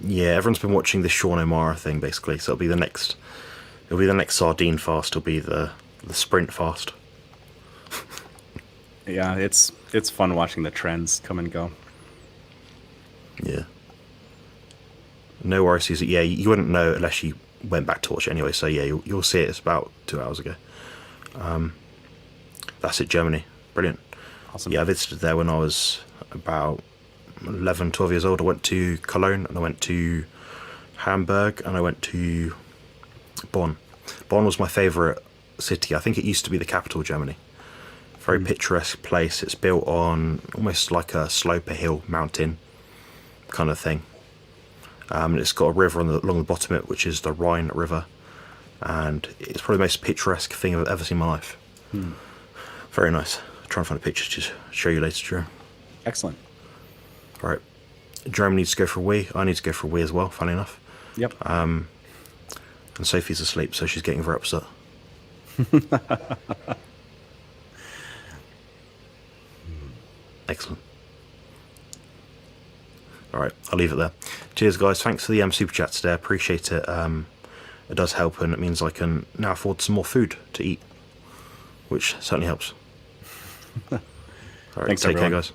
Yeah, everyone's been watching the Sean O'Mara thing basically, so it'll be the next sardine fast, it'll be the sprint fast. Yeah, it's fun watching the trends come and go. Yeah. No worries, Susie. Yeah, you wouldn't know unless you went back to watch it anyway, so yeah, you'll see it. It's about 2 hours ago. That's it, Germany. Brilliant. Awesome. Yeah, I visited there when I was about 11, 12 years old. I went to Cologne, and I went to Hamburg, and I went to Bonn. Bonn was my favourite city. I think it used to be the capital of Germany. Very picturesque place. It's built on almost like a slope, a hill, mountain kind of thing. It's got a river along the bottom of it, which is the Rhine River. And it's probably the most picturesque thing I've ever seen in my life. Very nice. I'll try and find a picture to show you later, Jerome. Excellent. All right. Jerome needs to go for a wee. I need to go for a wee as well, funny enough. Yep. And Sophie's asleep, so she's getting very upset. Excellent. All right, I'll leave it there. Cheers, guys. Thanks for the super chat today. I appreciate it. It does help, and it means I can now afford some more food to eat, which certainly helps. All right, Thanks, take everyone. care, guys.